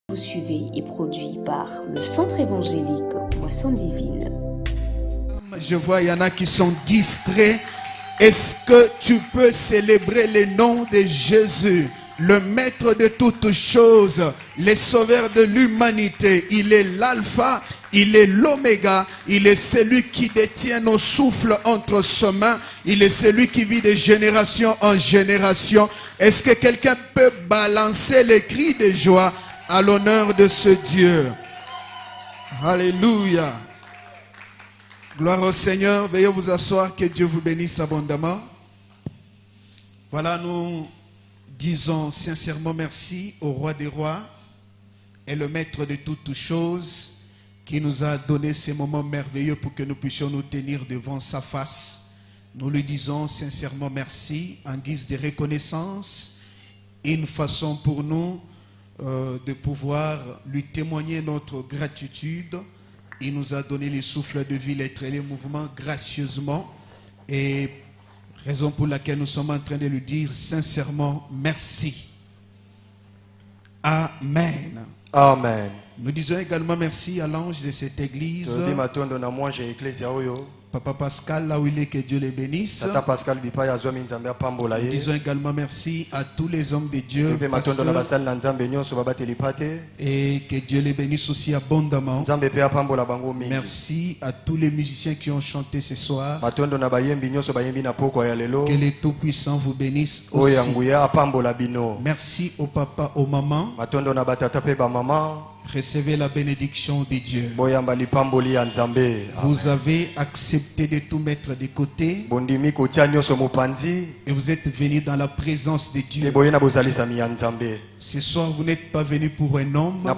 Vous suivez est produit par le Centre évangélique Moisson Divine. Je vois, il y en a qui sont distraits. Est-ce que tu peux célébrer le nom de Jésus, le maître de toutes choses, le sauveur de l'humanité? Il est l'alpha, il est l'oméga, il est celui qui détient nos souffles entre ses mains, il est celui qui vit de génération en génération. Est-ce que quelqu'un peut balancer les cris de joie à l'honneur de ce Dieu? Alléluia. Gloire au Seigneur. Veuillez vous asseoir, que Dieu vous bénisse abondamment. Voilà, nous disons sincèrement merci au roi des rois et le maître de toutes choses qui nous a donné ces moments merveilleux pour que nous puissions nous tenir devant sa face. Nous lui disons sincèrement merci en guise de reconnaissance, une façon pour nous de pouvoir lui témoigner notre gratitude. Il nous a donné les souffles de vie, les mouvements gracieusement, et raison pour laquelle nous sommes en train de lui dire sincèrement merci. Amen. Amen. Nous disons également merci à l'ange de cette église, Papa Pascal, là où il est, que Dieu les bénisse. Nous disons également merci à tous les hommes de Dieu, et que Dieu les bénisse aussi abondamment. Merci à tous les musiciens qui ont chanté ce soir. Que les Tout-Puissants vous bénissent aussi. Merci au papa, aux mamans. Recevez la bénédiction de Dieu. Vous avez accepté de tout mettre de côté et vous êtes venus dans la présence de Dieu. Ce soir, vous n'êtes pas venus pour un homme,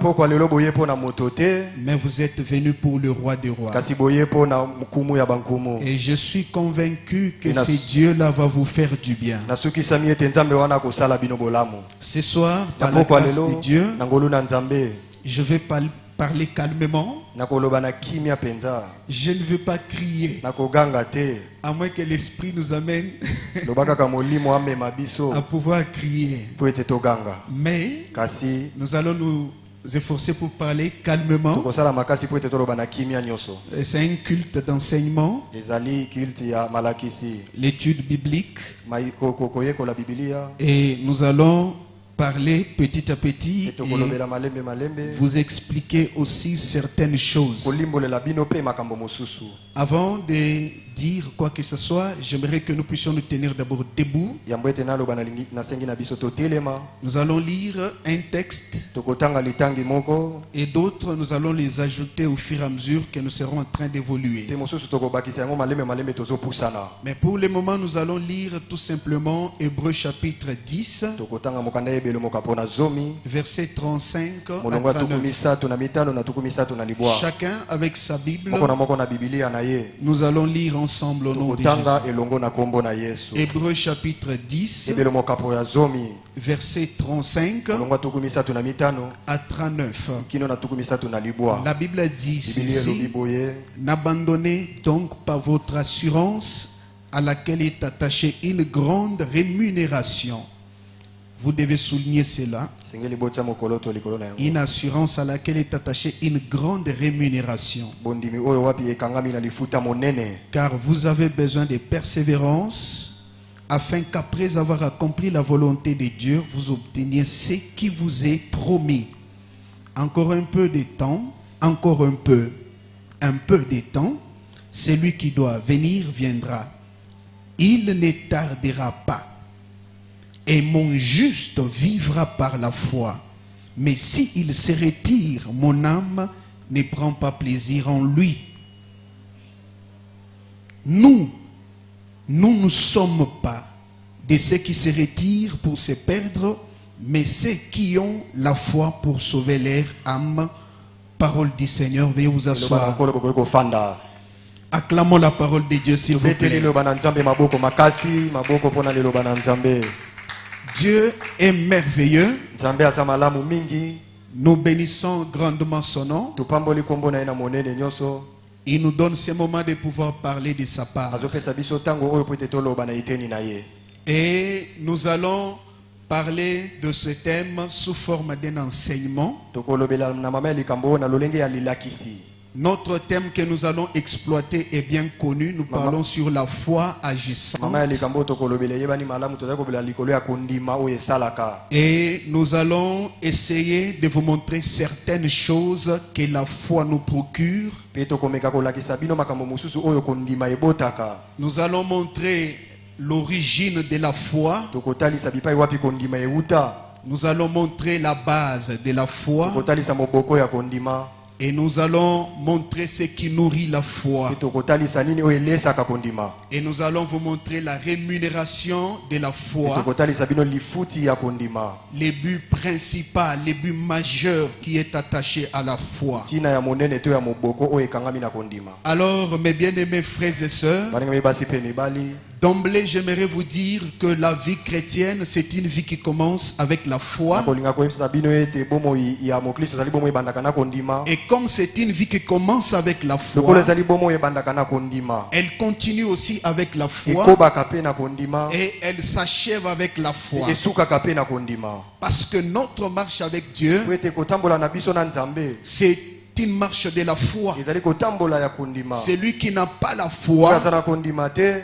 mais vous êtes venus pour le roi des rois. Et je suis convaincu que ce Dieu-là va vous faire du bien. Ce soir, par la grâce de Dieu, je vais parler calmement. Je ne veux pas crier, à moins que l'esprit nous amène à pouvoir crier. Mais nous allons nous efforcer pour parler calmement. C'est un culte d'enseignement, l'étude biblique, et nous allons parler petit à petit et vous expliquer aussi certaines choses. Avant de dire quoi que ce soit, j'aimerais que nous puissions nous tenir d'abord debout. Nous allons lire un texte et d'autres nous allons les ajouter au fur et à mesure que nous serons en train d'évoluer. Mais pour le moment, nous allons lire tout simplement Hébreux chapitre 10, verset 35 à 39. Chacun avec sa Bible. Nous allons lire ensemble au nom de Jésus. Hébreux chapitre 10, verset 35 à 39. La Bible dit ceci: n'abandonnez donc pas votre assurance à laquelle est attachée une grande rémunération. Vous devez souligner cela. Une assurance à laquelle est attachée une grande rémunération. Car vous avez besoin de persévérance, afin qu'après avoir accompli la volonté de Dieu, vous obteniez ce qui vous est promis. Encore un peu de temps, encore un peu de temps, celui qui doit venir viendra. Il ne tardera pas. Et mon juste vivra par la foi. Mais s'il se retire, mon âme ne prend pas plaisir en lui. Nous ne sommes pas de ceux qui se retirent pour se perdre, mais ceux qui ont la foi pour sauver leur âme. Parole du Seigneur, veuillez vous asseoir. Acclamons la parole de Dieu, s'il vous plaît. Dieu est merveilleux. Nous bénissons grandement son nom. Il nous donne ce moment de pouvoir parler de sa part. Et nous allons parler de ce thème sous forme d'un enseignement. Notre thème que nous allons exploiter est bien connu. Nous parlons sur la foi agissante. Et nous allons essayer de vous montrer certaines choses que la foi nous procure. Nous allons montrer l'origine de la foi. Nous allons montrer la base de la foi. Et nous allons montrer ce qui nourrit la foi. Et nous allons vous montrer la rémunération de la foi. Le but principal, le but majeur qui est attaché à la foi. Alors, mes bien-aimés frères et sœurs, d'emblée, j'aimerais vous dire que la vie chrétienne, c'est une vie qui commence avec la foi. Et comme c'est une vie qui commence avec la foi, elle continue aussi avec la foi. Et elle s'achève avec la foi. Parce que notre marche avec Dieu, c'est une marche de la foi. Celui qui n'a pas la foi,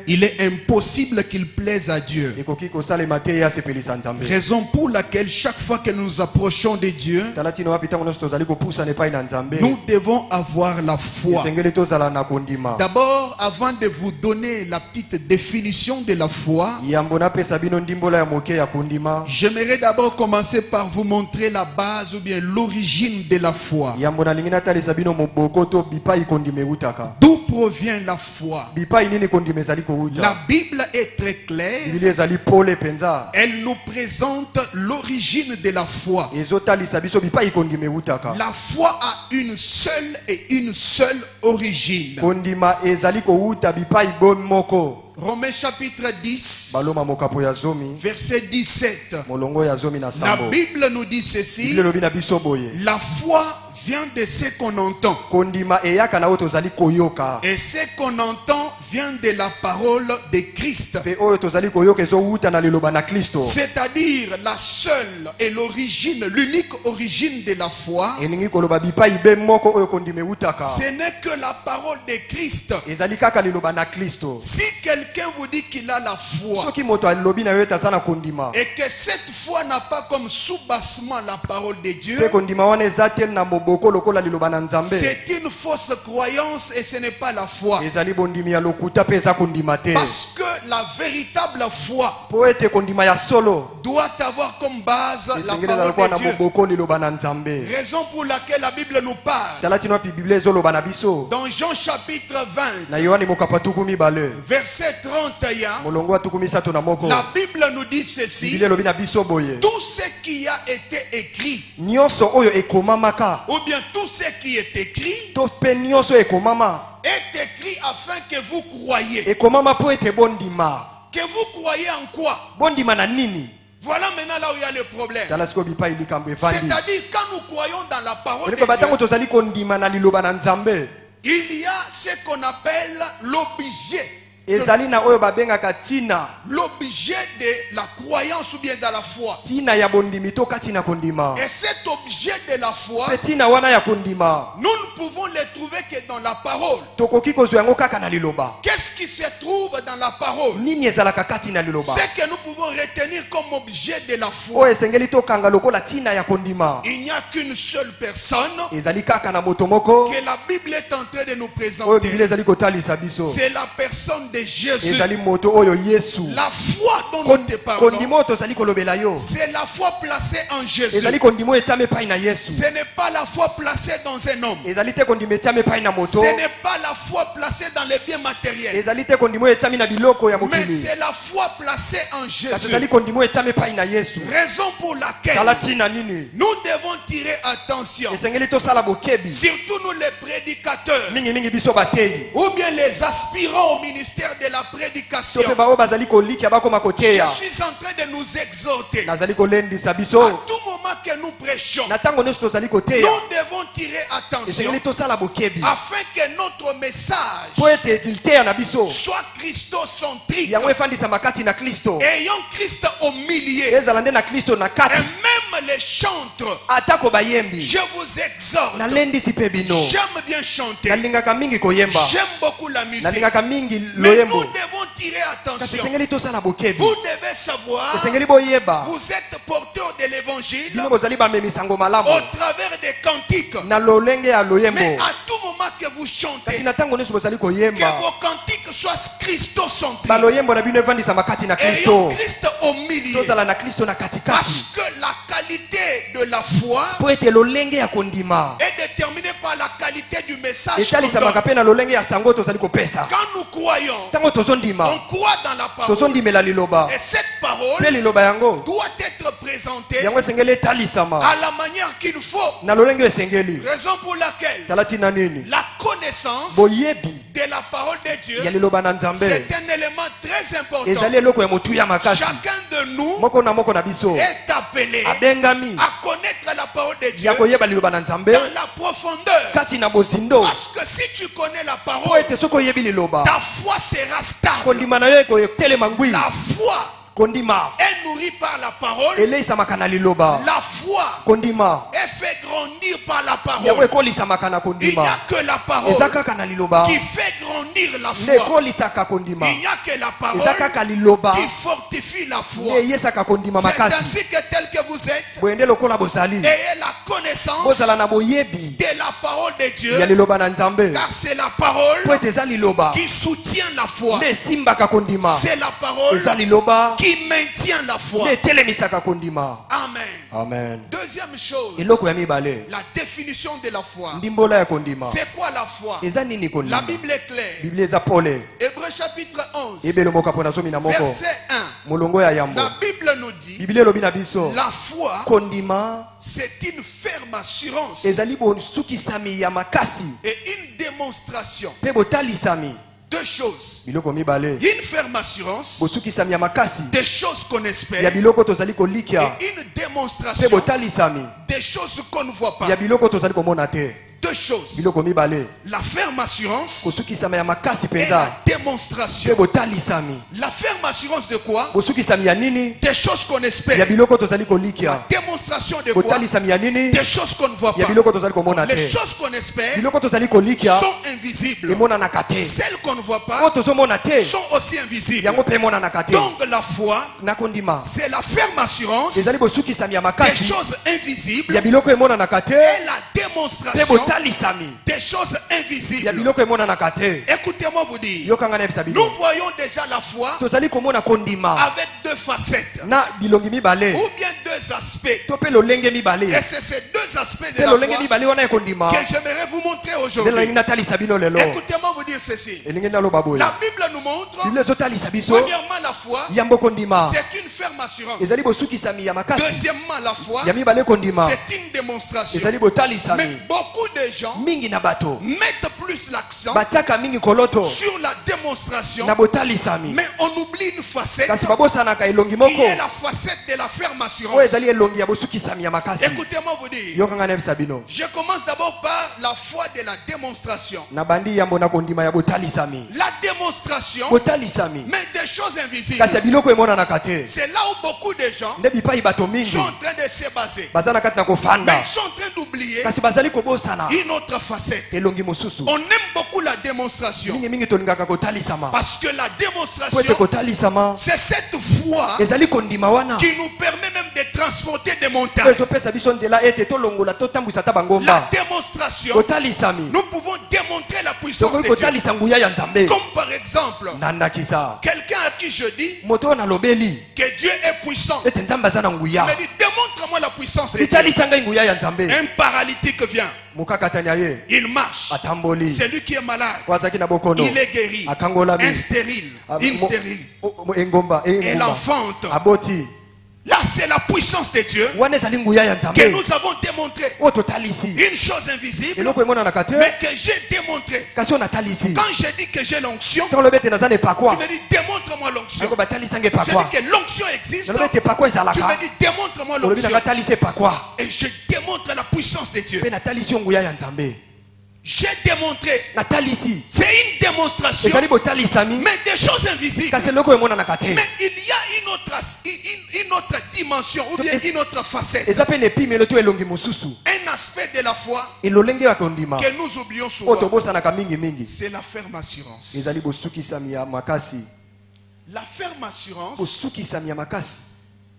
il est impossible qu'il plaise à Dieu. Raison pour laquelle chaque fois que nous nous approchons de Dieu, nous devons avoir la foi. D'abord, avant de vous donner la petite définition de la foi, j'aimerais d'abord commencer par vous montrer la base ou bien l'origine de la foi. D'où provient la foi? La Bible est très claire. Elle nous présente l'origine de la foi. La foi a une seule et une seule origine. Romains chapitre 10, verset 17. La Bible nous dit ceci: la foi vient de ce qu'on entend. Et ce qu'on entend vient de la parole de Christ. C'est-à-dire la seule et l'origine, l'unique origine de la foi, ce n'est que la parole de Christ. Si quelqu'un vous dit qu'il a la foi et que cette foi n'a pas comme sous-bassement la parole de Dieu, c'est une fausse croyance et ce n'est pas la foi. Parce que la véritable foi doit avoir comme base la parole de Dieu. Raison pour laquelle la Bible nous parle. Dans Jean chapitre 20, verset 31, la Bible nous dit ceci: tout ce qui a été écrit, ou bien tout ce qui est écrit, est écrit afin que vous croyiez. Que vous croyez en quoi? Voilà maintenant là où il y a le problème. C'est-à-dire quand nous croyons dans la parole de Dieu, il y a ce qu'on appelle l'objet. L'objet de la croyance ou bien de la foi. Et cet objet de la foi, nous ne pouvons le trouver que dans la parole. Qu'est-ce qui se trouve dans la parole? Ce que nous pouvons retenir comme objet de la foi. Il n'y a qu'une seule personne que la Bible est en train de nous présenter. C'est la personne de Jésus. La foi dont nous te parlons, c'est la foi placée en Jésus. Ce n'est pas la foi placée dans un homme. Ce n'est pas la foi placée dans les biens matériels. Mais c'est la foi placée en Jésus. Raison pour laquelle nous devons tirer attention. Surtout nous les prédicateurs, ou bien les aspirants au ministère de la prédication. Je suis en train de nous exhorter. À tout moment que nous prêchons, nous devons tirer attention esengeli tosala bokebi afin que notre message po ete teya na biso soit christocentrique, yango efandisama kati na Kristo ayant Christ au milieu. ezala nde na Kristo na Et kati même les chantres, atako bayembi je vous exhorte. nalendisi mpe bino J'aime bien chanter. nalingaka mingi koyemba J'aime beaucoup la musique. nalingaka mingi Mais nous loyembo devons tirer kasi attention. esengeli tosala bokebi Vous devez savoir, esengeli boyeba vous êtes porteur de l'évangile bino bozali bamemisango malamu au travers des cantiques. na lolenge ya Mais loyembo à tout moment que vous kasi chantez, na ntango nyonso bozali que koyemba vos cantiques soient christocentriques. baloyembo na bino evandisama kati na Ayant Kristo Christ au milieu. tozala na Kristo na Parce katikati que la qualité de la foi po ete lolenge ya kondima est déterminée par la qualité du message qu'on etalisamaka donne. mpe na lolenge ya sango tozali kopesa Quand nous croyons, ntango tozondima on croit dans la parole. tozondimela liloba Et cette mpe parole liloba yango doit être présentée yango esengeli etalisama à la manière qu'il faut. na lolenge esengeli Raison pour laquelle tala ntina nini la connaissance boyebi de la parole de Dieu, ya liloba na nzambe c'est un élément très important. ezali eloko ya motuya makasi Chacun de nous moko na biso est appelé abengami à connaître la parole de Dieu ya koyeba liloba na nzambe dans la profondeur. kati na bozindo Parce que si tu connais la po parole, ete soki oyebi liloba ta foi sera stable. kondima na yo ekotelema ngwi La foi kondima est nourrie par la parole. eleisamaka na liloba La foi kondima est fait grandir par la yango parole. ekolisamaka na Il n'y kondima a que la parole eza kaka na liloba qui fait grandir la nde foi. ekolisaka kondima Il n'y a que la parole eza kaka liloba qui fortifie la foi. nde eyesaka kondima C'est makasi ainsi que tel que vous êtes, boye nde lokola bozali ayez la connaissance bozala na boyebi de la parole de Dieu, ya liloba na nzambe car c'est la parole po ete eza liloba qui soutient la foi. nde esimbaka kondima C'est la parole eza liloba qui maintient la foi. nde etelemisaka kondima Amen. amen Deuxième chose, eloko ya mibale la définition de la foi. ndimbola ya kondima C'est quoi la foi? eza nini La kondima Bible est claire. biblia eza pole Hébreux chapitre 11, ebelo mokapo na somi na moko verset 1. molongo ya yambo La Bible nous dit, biblia elobi na biso la foi, kondima c'est une ferme assurance ezali bosukisami ya makasi et une démonstration. mpe botalisami Deux choses. biloko mibale Une ferme assurance bosukisami ya makasi des choses qu'on espère ya et biloko tozali kolikia une mpe démonstration botalisami des choses qu'on ne voit pas. ya biloko tozali komona te Deux choses. biloko mibale La ferme assurance kosukisama ya makasi et la mpenza mpe démonstration. botalisami La ferme assurance de quoi? bosukisami ya nini Des choses qu'on ya espère. biloko tozali La kolikia démonstration de quoi? botalisami ya nini Des choses qu'on ne voit ya pas. biloko tozali komona Les te choses qu'on espère biloko tozali kolikia sont invisibles. emonanaka te Celles qu'on ne voit oyo pas tozomona te sont aussi invisibles. yango mpe emonanaka te Donc la foi, na kondima c'est la ferme assurance ezali bosukisami ya des makasi choses invisibles ya biloko emonanaka te et la mpe démonstration botalisami des choses ya invisibles. biloko emonanaka te Écoutez-moi vous dire, yokanga na yebisa nous bino voyons déjà la foi tozali komona kondima avec deux facettes na bilongi mibale ou bien deux aspects. to mpe lolenge Et mibale c'est ces deux aspects de mpe la lolenge foi mibale wana ya kondima que j'aimerais vous montrer nde aujourd'hui. nalingi natalisa bino lelo Écoutez-moi vous dire ceci. elingi naloba boye La Bible nous montre, biblia ezotalisa biso premièrement, la foi, yambo kondima c'est une ferme assurance. ezali bosukisami ya makasi Deuxièmement, la foi, ya mibale kondima c'est une démonstration. ezali Mais botalisami beaucoup de gens mingi na bato mettent plus l'accent batiaka mingi koloto sur la démonstration, na botalisami mais on oublie une facette kasi babosanaka elongi qui moko est la facette de la ferme oyo assurance. ezali elongi ya bosukisami ya makasi Écoutez-moi vous dire, yokanga na yebisa bino je commence d'abord par la foi de la démonstration. na bandi yambo na kondima ya botalisami La démonstration, botalisami mais des choses invisibles. kasi ya biloko emonanaka te C'est là où beaucoup de gens nde bipai bato mingi sont en train de se baser. baza na kati na Mais kofanda ils sont en train d'oublier kasi bazali kobosana une autre facette. elongi mosusu On aime beaucoup la démonstration mingi tolingaka kotalisama parce que la po ete démonstration, kotalisama c'est cette foi ezali kondima wana qui nous permet même de transporter des oyo montagnes. ezopesa biso nzela ete tolongola totambwisa ata La bangomba démonstration, kotalisami nous pouvons démontrer la puissance tokoki de Dieu. kotalisa nguya ya nzambe Comme par exemple, nandakisa quelqu'un à qui je dis moto oyo nalobeli que Dieu est puissant. ete nzambe aza na Il nguya me dit, démontre-moi la puissance de Dieu. litalisa ngai nguya ya nzambe Un paralytique vient, mokakatani aye il marche. atamboli C'est lui qui est malade. po azalaki na bokono Il est guéri. akangolami Instérile. Instérile. engomba Elle enfante. aboti Là, c'est la puissance de Dieu wana ezali nguya ya que nzambe nous avons démontré. oyo totalisi Une chose invisible, eloko emonanaka te mais que j'ai démontré. kasi oyo natalisi Quand j'ai dit que j'ai l'onction, ntango lobi ete naza na tu epakwa me dis démontre-moi l'onction. ayoko batalisanga J'ai epakwa dit que l'onction existe. nalobi ete epakwa Tu ezalaka me dis démontre-moi olobi l'onction. nanga talisa epakwa Et je démontre la puissance de Dieu. mpe natalisi yo nguya ya nzambe J'ai démontré. natalisi C'est une démonstration, ezali botalisami mais des choses invisibles. kasi eloko emonanaka te Mais il y a une autre dimension ou bien une autre facette. eza mpe na epimelo to elongi mosusu Un aspect de la foi elolenge ya kondima que nous oublions oyo souvent. tobosanaka mingimingi C'est la ferme assurance. ezali bosukisami ya makasi La ferme assurance, bosukisami ya makasi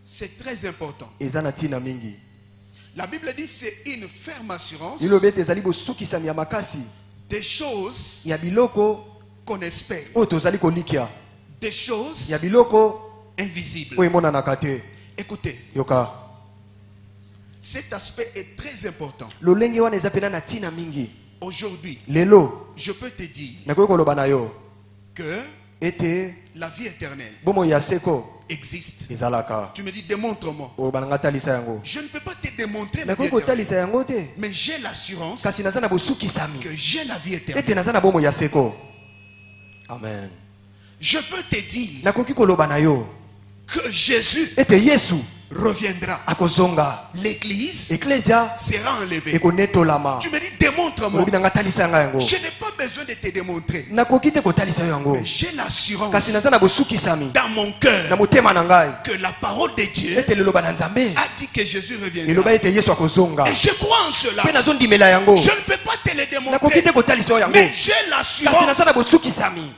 c'est très important. eza na ntina mingi La Bible dit c'est une ferme assurance lilobi ete ezali bosukisami ya makasi des choses ya biloko qu'on espère, oyo tozali kolikia des choses ya biloko invisibles. oyo emonanaka te Écoutez, yoka cet aspect est très important. lolenge wana eza pena na ntina mingi Aujourd'hui, lelo je peux te dire nakoki koloba na yo que ete la vie éternelle bomoi ya seko existe. ezalaka Tu me dis démontre-moi. oyo bananga talisa yango Je ne peux pas te démontrer la vie nakoki éternelle, kotalisa yango te mais j'ai l'assurance kasi naza na bosukisami que j'ai la vie éternelle. ete naza na bomoi ya seko amen Je peux te dire nakoki koloba na yo que Jésus ete yesu reviendra. akozonga L'église eklesia sera enlevée. ekonetolama Tu me dis démontre-moi. olobi nanga talisa yanga yango Je n'ai pas besoin de te démontrer, nakoki te kotalisa yo yango mais j'ai l'assurance kasi naza na bosukisami dans mon cœur na motema na ngai que la parole de Dieu ete liloba na nzambe a dit que Jésus reviendra. eloba ete yesu akozonga Et je crois en cela. mpe nazondimela yango Je ne peux pas te le nakoki démontrer, te kotalisa yo yango mais j'ai kasi l'assurance. naza na bosukisami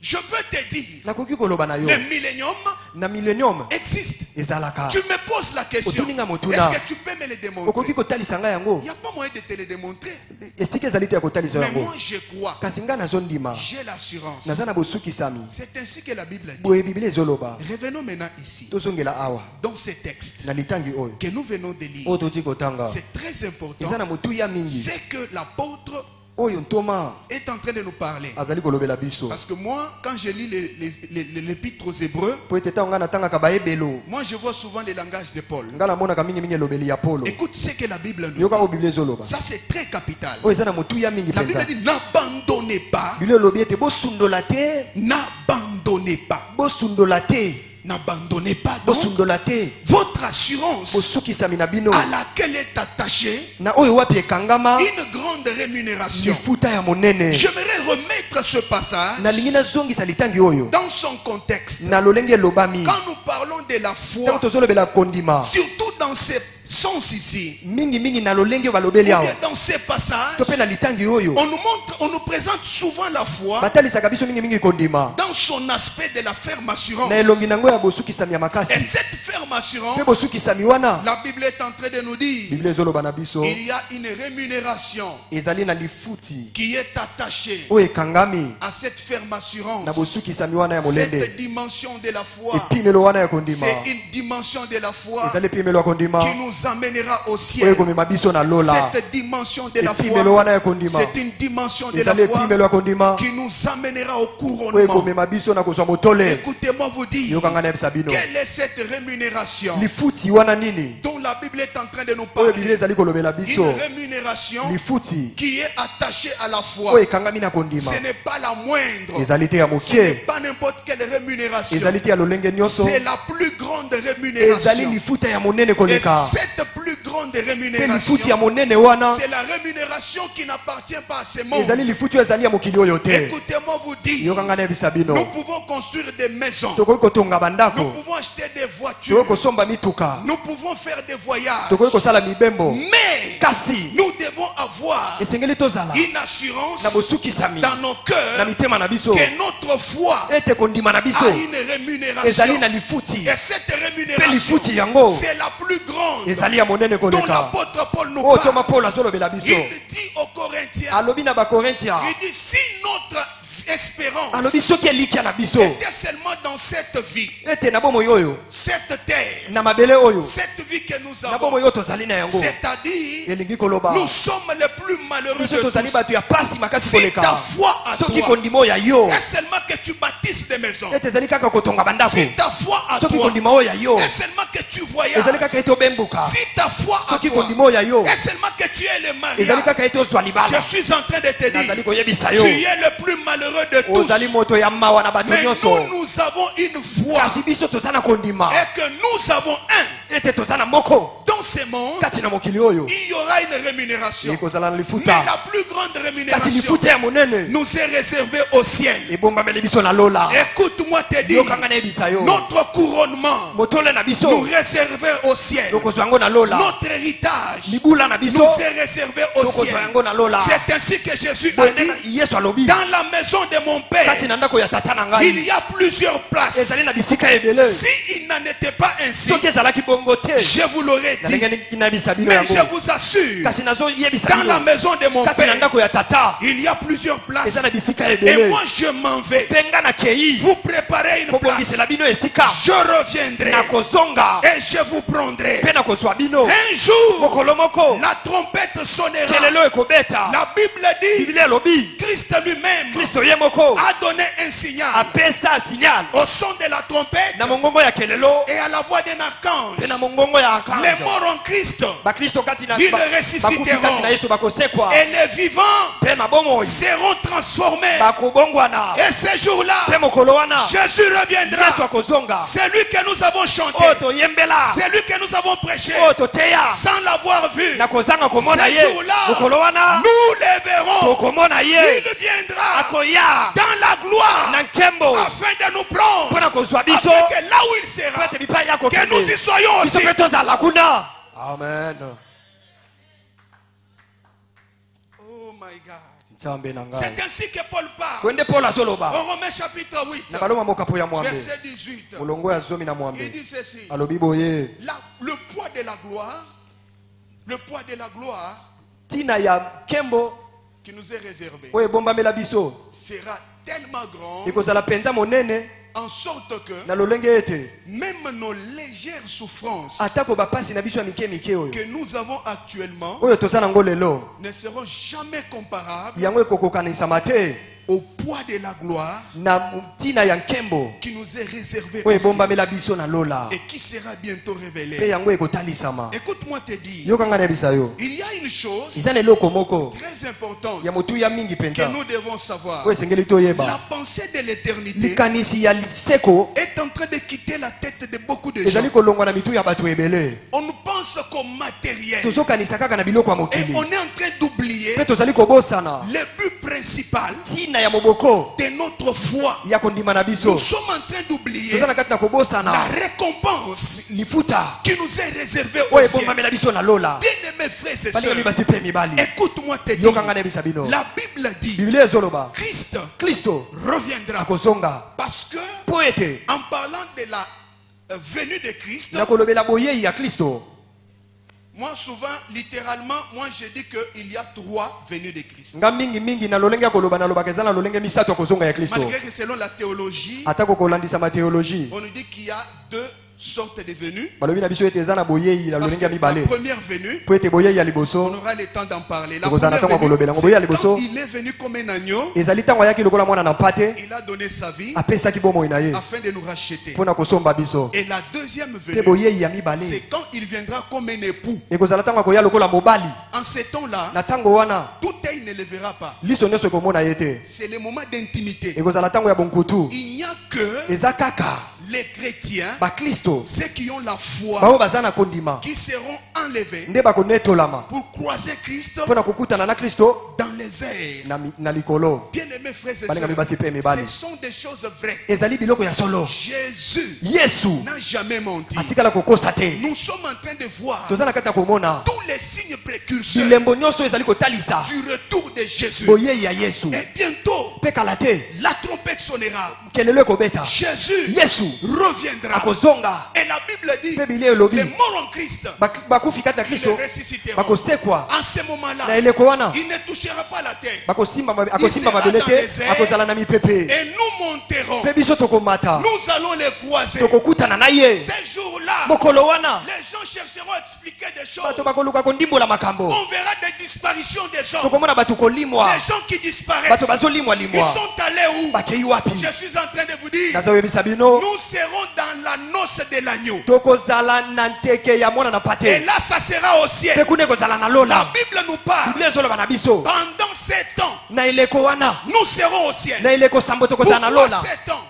Je peux te dire, nakoki koloba na yo le millénium na millennium existe. ezalaka Tu me poses la question, Otuninga motuna. est-ce que tu peux me le démontrer? okoki kotalisa ngai yango Il n'y a pas moyen de te le démontrer. esika ezali te ya kotalisa yo Mais yango moi, je crois. kasi ngai nazondima J'ai l'assurance. naza na bosukisami C'est ainsi que la Bible dit. boye biblia ezoloba Revenons maintenant ici, tozongela awa dans ces textes na litangi oyo que nous venons de lire. oyo toti kotanga C'est très important. eza na motuya mingi C'est que l'apôtre oyo ntoma est en train de nous parler. azali kolobela biso Parce que moi, quand je lis l'épître aux Hébreux, po ete ntango ngai natangaka bayebelo moi je vois souvent le langage de Paul. ngai namonaka mingimingi elobeli ya polo Écoute ce que la Bible nous yoka dit. oyo biblia ezoloba Ça c'est très capital. oyo eza na motuya mingi La Bible mpenza dit n'abandonnez pas, biblia elobi ete bosundola te n'abandonnez pas, bosundola te n'abandonnez pas donc bosundola te votre assurance bosukisami na bino à laquelle est attachée na oyo wapi ekangama une grande rémunération. lifuta ya monene J'aimerais remettre ce passage nalingi nazongisa litangi oyo dans son contexte. na lolenge elobami Quand nous parlons de la ntango foi, tozolobela kondima surtout dans ces sens ici, mingimingi na lolenge oyo ou balobeli bien awa dans ces passages, to mpe na litangi oyo on nous présente souvent la foi batalisaka biso mingimingi kondima dans son aspect de la ferme assurance. na elongi nango ya bosukisami ya Et makasi cette ferme assurance, mpe bosukisami wana la Bible est en train de nous dire, biblia ezoloba na biso il y a une rémunération ezali na lifuti qui est attachée oyo ekangami à cette ferme na assurance. bosukisami wana ya molende Cette dimension de la foi, epimelo wana ya kondima c'est une dimension de la foi ezali epimelo ya kondima qui nous amènera au oyo ciel. ekomema biso na lola Cette dimension de la epimelo foi, wana ya kondima c'est une dimension de la ezali foi epimelo ya kondima qui nous amènera au oyo couronnement. ekomema biso na kozwa motole Écoutez-moi vous dire, yokanga na yebisa bino quelle est cette rémunération lifuti wana nini dont la Bible est en train de nous oyo biblia parler? ezali kolobela biso Une rémunération lifuti qui est attachée à la foi. oyo ekangami na kondima Ce n'est pas la moindre. ezali te ya Ce n'est moke pas n'importe quelle rémunération. ezali te ya lolenge nyonso C'est la plus grande ezali rémunération. lifuta ya monene Et koleka cette plus grande mpe rémunération, lifuti ya monene wana c'est la rémunération qui n'appartient pas à ce monde. ezali lifuti oyo ezali ya mokili oyo te Écoutez-moi vous dire, yokanga na yebisa bino nous pouvons construire des maisons, tokoki kotonga nous bandako pouvons acheter des tokoki voitures, kosomba mituka nous pouvons faire des voyages, tokoki kosala mibembo mais kasi nous devons avoir esengeli tozala une assurance na bosukisami dans nos na cœurs mitema na biso que notre foi ete kondima na biso a une ezali rémunération. na lifuti Et cette mpe rémunération, lifuti yango c'est la plus grande ezali ya monene dont koleka l'apôtre Paul nous oyo parle. toma paul azolobela biso Il dit aux Corinthiens, alobi na bakorintia il dit si notre espérance alobi soki elikia na biso était seulement dans cette vie, ete na bomoi oyo cette terre, na mabele oyo cette vie que nous na avons, bomoi oyo tozali na yango c'est-à-dire elingi koloba nous sommes les plus malheureux biso de tozali tous. bato ya pasi makasi Si ta koleka foi à soki toi kondima oyo ya yo est seulement que tu bâtisses des maisons, ete ezali kaka kotonga bandako si ta foi à soki toi kondima oyo ya yo est seulement que tu voyages, ezali kaka ete obembuka si ta foi à soki toi kondima oyo ya yo est seulement que tu es le ezali mariage, kaka ete ozwa je libala suis en train de te nazali dire, koyebisa tu yo es le plus malheureux de tous. ozali moto ya mawa na bato Mais nyonso nous avons une foi kasi biso toza na kondima et que nous avons un. ete toza na moko Dans ce monde, kati na mokili oyo il y aura une rémunération. ekozala na Mais lifuta la plus grande kasi rémunération lifuta ya monene nous est réservée au ciel. ebombameli biso na lola Écoute-moi te dire, yokanga na yebisa yo notre couronnement motole na nous biso réservé au ciel. tokozwa yango na lola Notre héritage libula na biso nous est réservé au tokozwa ciel. yango na lola C'est ainsi que Jésus a boye dit, nde yesu alobi dans la maison de mon kati Père, na ndako ya tata na il ngai y a plusieurs places. ezali na bisika ebele Si il n'en était pas ainsi, soki ezalaki bongo te je vous l'aurais na dit. ndenge nayebisa bino Mais je yango vous assure, kasi nazoyebisa dans la bino maison de mon kati na Père, ndako ya tata il y a plusieurs places. eza na bisika Et ebele moi, je m'en vais. mpe nga na kei Vous préparez une place. kobongisela bino esika Je reviendrai nakozonga et je vous prendrai. mpe nakozwa bino Un jour, mokolo moko la trompette sonnera. kelelo ekobeta La Bible dit, biblia elobi Christ lui-même kristo ye moko a donné un signal apesa signal au son de la trompette na mongongo ya kelelo et à la voix d'un archange. mpe na mongongo ya Les arkange morts en Christ bakristo kati na Ils ba- ressusciteront. bakufi kasi na yesu bakosekwa et les vivants mpe mabomoi seront transformés. bakobongwana Et ce jour-là, mpe mokolo wana Jésus reviendra. yesu akozonga C'est lui que nous avons chanté. oyo toyembela C'est lui que nous avons prêché. oyo toteya Sans l'avoir vu. na kozanga komona Ce ye jour-là, mokolo wana nous les verrons. tokomona ye Il viendra akoya dans la gloire na nkembo afin de nous prendre. mpo na kozwa biso Afin que là où il mpo sera, ete bipai ya que nous y kokende soyons biso aussi. mpe tozala kuna amen Oh my God. nzambe na ngai C'est ainsi que Paul parle. kwende paul azoloba Au Romains chapitre 8, na baloma mokapo ya mwambe verset 18. molongo ya zomi na Il mwambe dit ceci. alobi boye Le poids de la gloire, le poids de la gloire ntina ya nkembo qui nous est réservé oyo ebombamela biso sera tellement grand ekozala mpenza monene en sorte que na lolenge ete même nos légères souffrances atako bapasi na biso ya mike mike oyo que nous avons actuellement oyo toza nango lelo ne seront jamais comparables yango ekokokanisama te au poids de la gloire na ntina ya nkembo qui nous est réservé oyo aussi ebombamela biso na lola et qui sera bientôt mpe révélé. yango ekotalisama Écoute-moi te dire, yokanga na yebisa yo il y a une chose eza na eloko moko très importante ya motuya mingi que mpenza nous devons savoir. oyo esengeli toyeba La pensée de l'éternité likanisi ya liseko est en train de quitter la tête de beaucoup de gens. ezali kolongwa na mitu ya bato ebele On pense qu'au matériel. tozokanisa kaka na biloko ya Et mokili on est en train d'oublier mpe tozali kobosana le but principal ntina ya moboko de notre foi. ya kondima na biso Nous sommes en train d'oublier toza na kati na la kobosana récompense lifuta qui nous est réservée au oyo ciel. ebomamela biso na lola Bien-aimés frères et balingami sœurs, basi mpe mibali écoute-moi te yokanga na dire. yebisa bino La Bible dit biblia ezoloba Christ kristo reviendra. akozonga Parce que mpo ete en parlant de la venue de Christ, na kolobela boyei ya kristo moi souvent, littéralement, moi je dis qu'il y a 3 venues de Christ. nga mingimingi na lolenge ya koloba nalobaka eza na lolenge misato ya kozonga ya kristo Malgré que selon la théologie, atako kolandisa mateologie on nous dit qu'il y a 2 sortes de venues. balobi na biso ete eza na boyei na Parce lolenge que ya la mibale première venue, mpo ete boyei ya on liboso aura le temps d'en parler. La Tokozana première ntango ya kolobela ngo venue, boya c'est liboso. quand il est venu comme un agneau, ezali ntango ayaki lokola mwana na mpate il a donné sa vie apesaki bomoi na ye afin de nous racheter. mpo na kosomba biso Et la deuxième mpe venue, boyei ya mibale c'est quand il viendra comme un époux. ekozala ntango akoya lokola mobali En ce temps-là, na ntango wana tout œil ne le verra pas. liso nyonso ekomona ye te C'est le moment d'intimité. ekozala ntango ya bonkutu Il n'y a que eza kaka les chrétiens, bakristo ceux qui ont la foi, bao baza na kondima qui seront enlevés nde bakonetolama pour croiser Christ mpo na kokutana na kristo dans les airs. na likolo Bien-aimés frères et Balingami basi pe sœurs, mibali. ce sont des choses vraies. ezali biloko ya solo Jésus yesu n'a jamais menti. atikala kokosa te Nous sommes en train de voir toza na kati ya komona tous les signes précurseurs bilembo nyonso ezali kotalisa du retour de Jésus. boyei ya yesu Et bientôt, mpe kala te la trompette sonnera, kelelo ekobeta Jésus Yesu reviendra. akozonga. Et la Bible dit, Mpe Biblia elobi les morts en Christ, bakufi kati ya ils Kristo ressusciteront. bakosekwa En ce moment-là, na eleko wana il ne touchera pas la terre. akosimba mabele te, akozala na mipepe. Et nous monterons. Mpe biso tokomata Nous allons les croiser. tokokutana na ye. Ces jours-là, Mokolo wana les gens chercheront à expliquer des choses. bato bakoluka kondimbola makambo. On verra des disparitions des hommes. Tokomona bato kolimwa, Les gens qui disparaissent, bato bazolimwa ils limwa. sont allés où? Bakei wapi? Je suis en train de vous dire, Naza yebisa bino nous serons dans la noce de l'agneau. tokozala na nteke ya mwana na Et pate. là, ça sera au ciel. Mpe kuna ekozala na La lola. Bible nous parle. Biblia ezoloba na biso Pendant 7 ans, na eleko wana, nous serons au ciel. na eleko sambo tokozala na Pourquoi lola. 7 ans?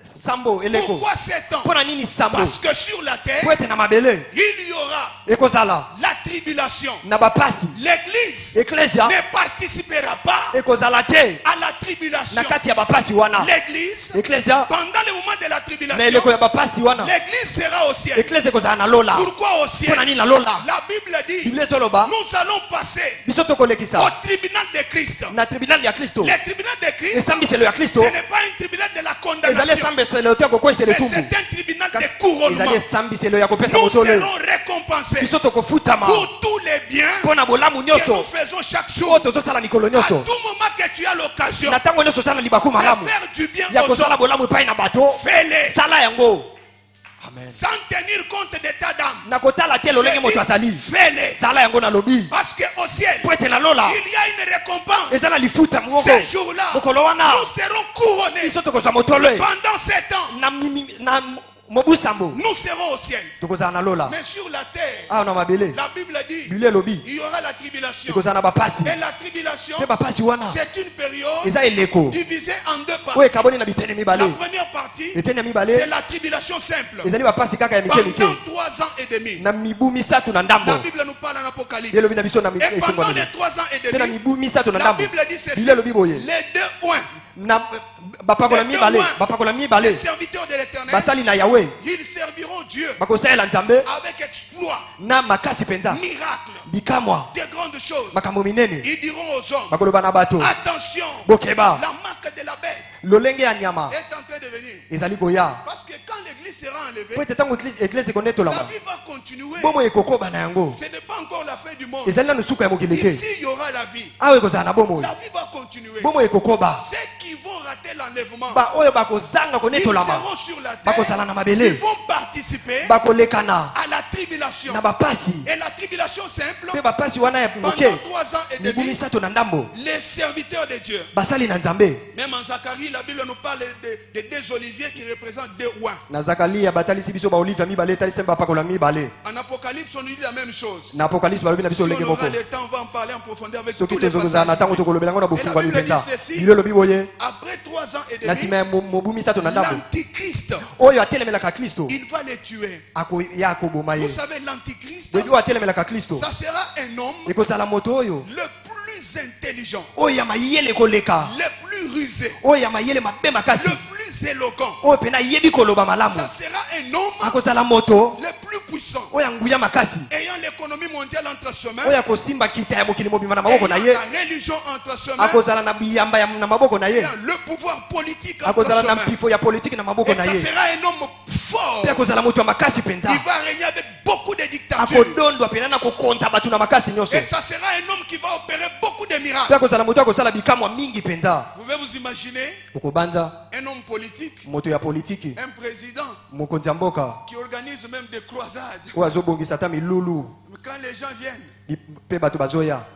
Sambo eleko Pourquoi 7 ans? mpona nini sambo? Parce que sur la terre, Po ete na mabele il y aura ekozala la tribulation. na bapasi. L'église Eklesia ne participera pas ekozala te à la tribulation. na kati ya bapasi wana. L'église, Eklesia pendant le moment de la na tribulation, eleko ya bapasi wana, l'église sera au ciel. eklesia ekozala na lola. Pourquoi au ciel? Mpona nini na lola? La Bible dit, Biblia ezoloba nous allons passer biso au tokolekisa tribunal de Christ. na tribunal ya Kristo. Le tribunal de Christ, Esambiselo ya ce Kristo n'est pas un tribunal de la ezali condamnation, esambiselo te ya kokwesela mais etumbu, c'est un tribunal kasi de couronnement. ezali esambiselo ya kopesa Nous motole. serons récompensés Biso tokofutama pour tous les biens mpona bolamu que nous nyonso faisons chaque oyo jour. tozosala mikolo À nyonso. tout moment que tu as l'occasion Na ntango nyonso osala libaku de malamu faire du bien ya aux kosala hommes, bolamu epai na bato, fais-les sala yango sans tenir compte de ta dame. na kotala te lolenge moto azali. Fais-les. Sala yango na lobi Parce qu'au ciel, po ete na lola il y a une récompense. eza na lifuta moko. Ces jours-là, Mokolo wana nous serons couronnés. biso tokozwa motole Pendant 7 ans, na mobu sambo nous serons au ciel. tokozala na lola. Mais sur la terre, Awa na mabele la Bible dit, Biblia elobi il y aura la tribulation. ekozala na bapasi. Et la tribulation, Mpe bapasi wana c'est une période eza eleko divisée en 2 oyo parties. ekaboni na bitene La mibale. première partie, Eteni ya c'est mibale la tribulation simple. ezali bapasi kaka ya mike mike Pendant 3 ans et demi. na mibu misatu na ndambo. La Bible nous parle en Apocalypse. Elobi na biso na Et pendant les 3 ans et mpe na demi, mibu misatu na la ndambo. Bible dit ceci. Biblia elobi boye Les 2 oins, na bapakola mibale, bapakola les mibale serviteurs de l'éternel, basali na Yawe ils serviront Dieu bakosalela nzambe avec exploit, na makasi penza miracle, bikamwa des grandes choses. makambo minene. Ils diront aux hommes, Bakoloba na bato attention, bokeba la marque de la bête lolenge ya nyama est en train de venir. ezali koya. Parce que quand l'église sera enlevée, Po ete ntango eglise la ekonetolama vie va continuer. bomo ekokoba na yango Ce n'est pas encore la fin du monde. ezali nanu suka ya mokili te. Ici, il y aura la vie. Awa ekozala na bomoi, La vie va continuer. bomoi ekokoba. Ceux qui vont rater l'enlèvement, Ba oyo bakozanga ils konetolama seront sur la terre. bakozala na Ils mabele, vont participer bakolekana à la tribulation. na bapasi. Et la tribulation simple, Mpe bapasi wana ya pendant moke 3 ans et mibu demi, misato na ndambo les serviteurs de Dieu. basali na nzambe. Même en Zacharie, la Bible nous parle de 2 oliviers qui représentent 2 oins. Na Zakaria batalisi biso baolive ya mibale etalisi bapakola mibale. En Apocalypse, on nous dit la même chose. Na apokalipsi balobi na Si biso on lolenge moko. aura le temps, on va en parler en profondeur avec tous Soki les tozokozala na passages. ntango tokolobela yango na bofungwa Et la Bible mipenza. dit ceci. Biblia elobi boye Après 3 ans et na demi, nsima ya mobu misato na ndambo l'antichrist, oyo atelemelaka Kristo il va les tuer. akoya akoboma Vous ye. savez, l'antichrist, Oyo atelemelaka Kristo ça sera un homme ekozala moto oyo le plus intelligent, oyo ya mayele koleka, le plus rusé, oyo ya mayele mabe makasi, le plus éloquent. oyo pena yebi koloba malamu. Ça sera un homme Akozala moto le plus puissant, oyo ya nguya makasi, ayant l'économie mondiale entre ses mains, oyo akosimba kita ya mokili mobimba na maboko na ayant ye. la religion entre ses mains, Akozala na biyamba na maboko na ye. ayant le pouvoir politique entre Akozala ses na mains. mpifo ya politiki na maboko Et na ça ye. sera un homme fort. Pe akozala moto ya makasi penza. Il va régner avec beaucoup de dictatures. Akodondwa pena na kokonza bato na makasi nyonso. Et ça sera un homme qui va opérer beaucoup de Pe miracles. akozala moto akosala bikamwa mingi penza. Vous pouvez vous imaginer Okobanza un homme politique, moto ya politiki, un président mokonzi ya mboka qui organise même des croisades. oyo azobongisa ata milulu. Mais quand les gens viennent, Pe bato bazoya,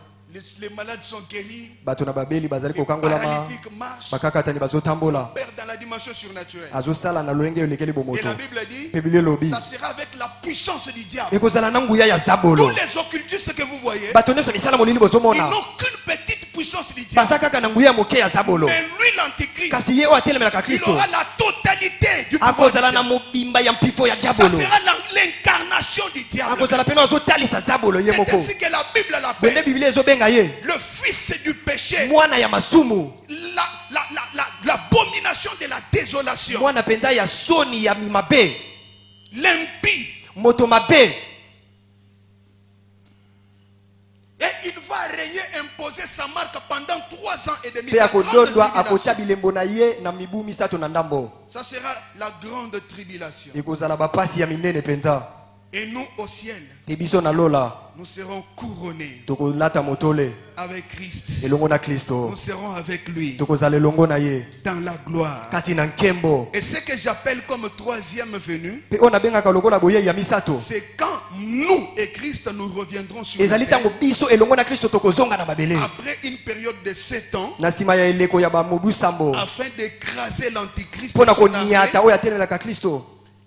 les malades sont guéris, bato na babeli bazali les kokangolama, paralytiques marchent, bakakatani bazotambola, perdent dans la dimension surnaturelle. azosala na lolenge elekeli Et bomoto. la Bible dit, Pe Biblia elobi ça sera avec la puissance du diable. ekozala na nguya ya Tous zabolo. les occultistes que vous voyez, Bato nyonso misala molili ils bozomona n'ont qu'une petite puissance du diable. baza kaka na nguya ya moke ya zabolo. Mais lui, l'antichrist, Kasi ye oyo atelemelaka il Kristo aura la totalité du pouvoir du akozala na diable. mobimba ya mpifo ya Ça diabolo. sera l'incarnation du diable. Akozala pena azotalisa zabolo ye C'est moko. ainsi que la Bible Bende l'appelle Biblia ezobenga ye le fils du péché, mwana ya masumu, l'abomination de la désolation, mwana penza ya soni ya mimabe, l'impie. moto mabe. Et il va régner, imposer sa marque pendant 3 ans et demi. Pe La grande akodondwa akotia tribulation. bilembo na ye na mibu misato na ndambo. Ça sera la grande tribulation. Ekozala bapasi ya minene penza. Et nous au ciel, Pe biso na lola nous serons couronnés tokolata motole avec Christ. elongo na Kristo. Nous serons avec lui Tokozala elongo na ye dans la gloire. kati na nkembo. Et ce que j'appelle comme troisième venue, Pe ona bengaka lokola boye ya misato. c'est quand nous et Christ nous reviendrons sur la Ezali terre. tango biso elongo na Kristo tokozonga na mabele. Après une période de 7 ans, Na sima ya eleko ya ba mobu sambo. afin d'écraser l'antichrist Pona son armée, koniata oyo atelelaka Kristo.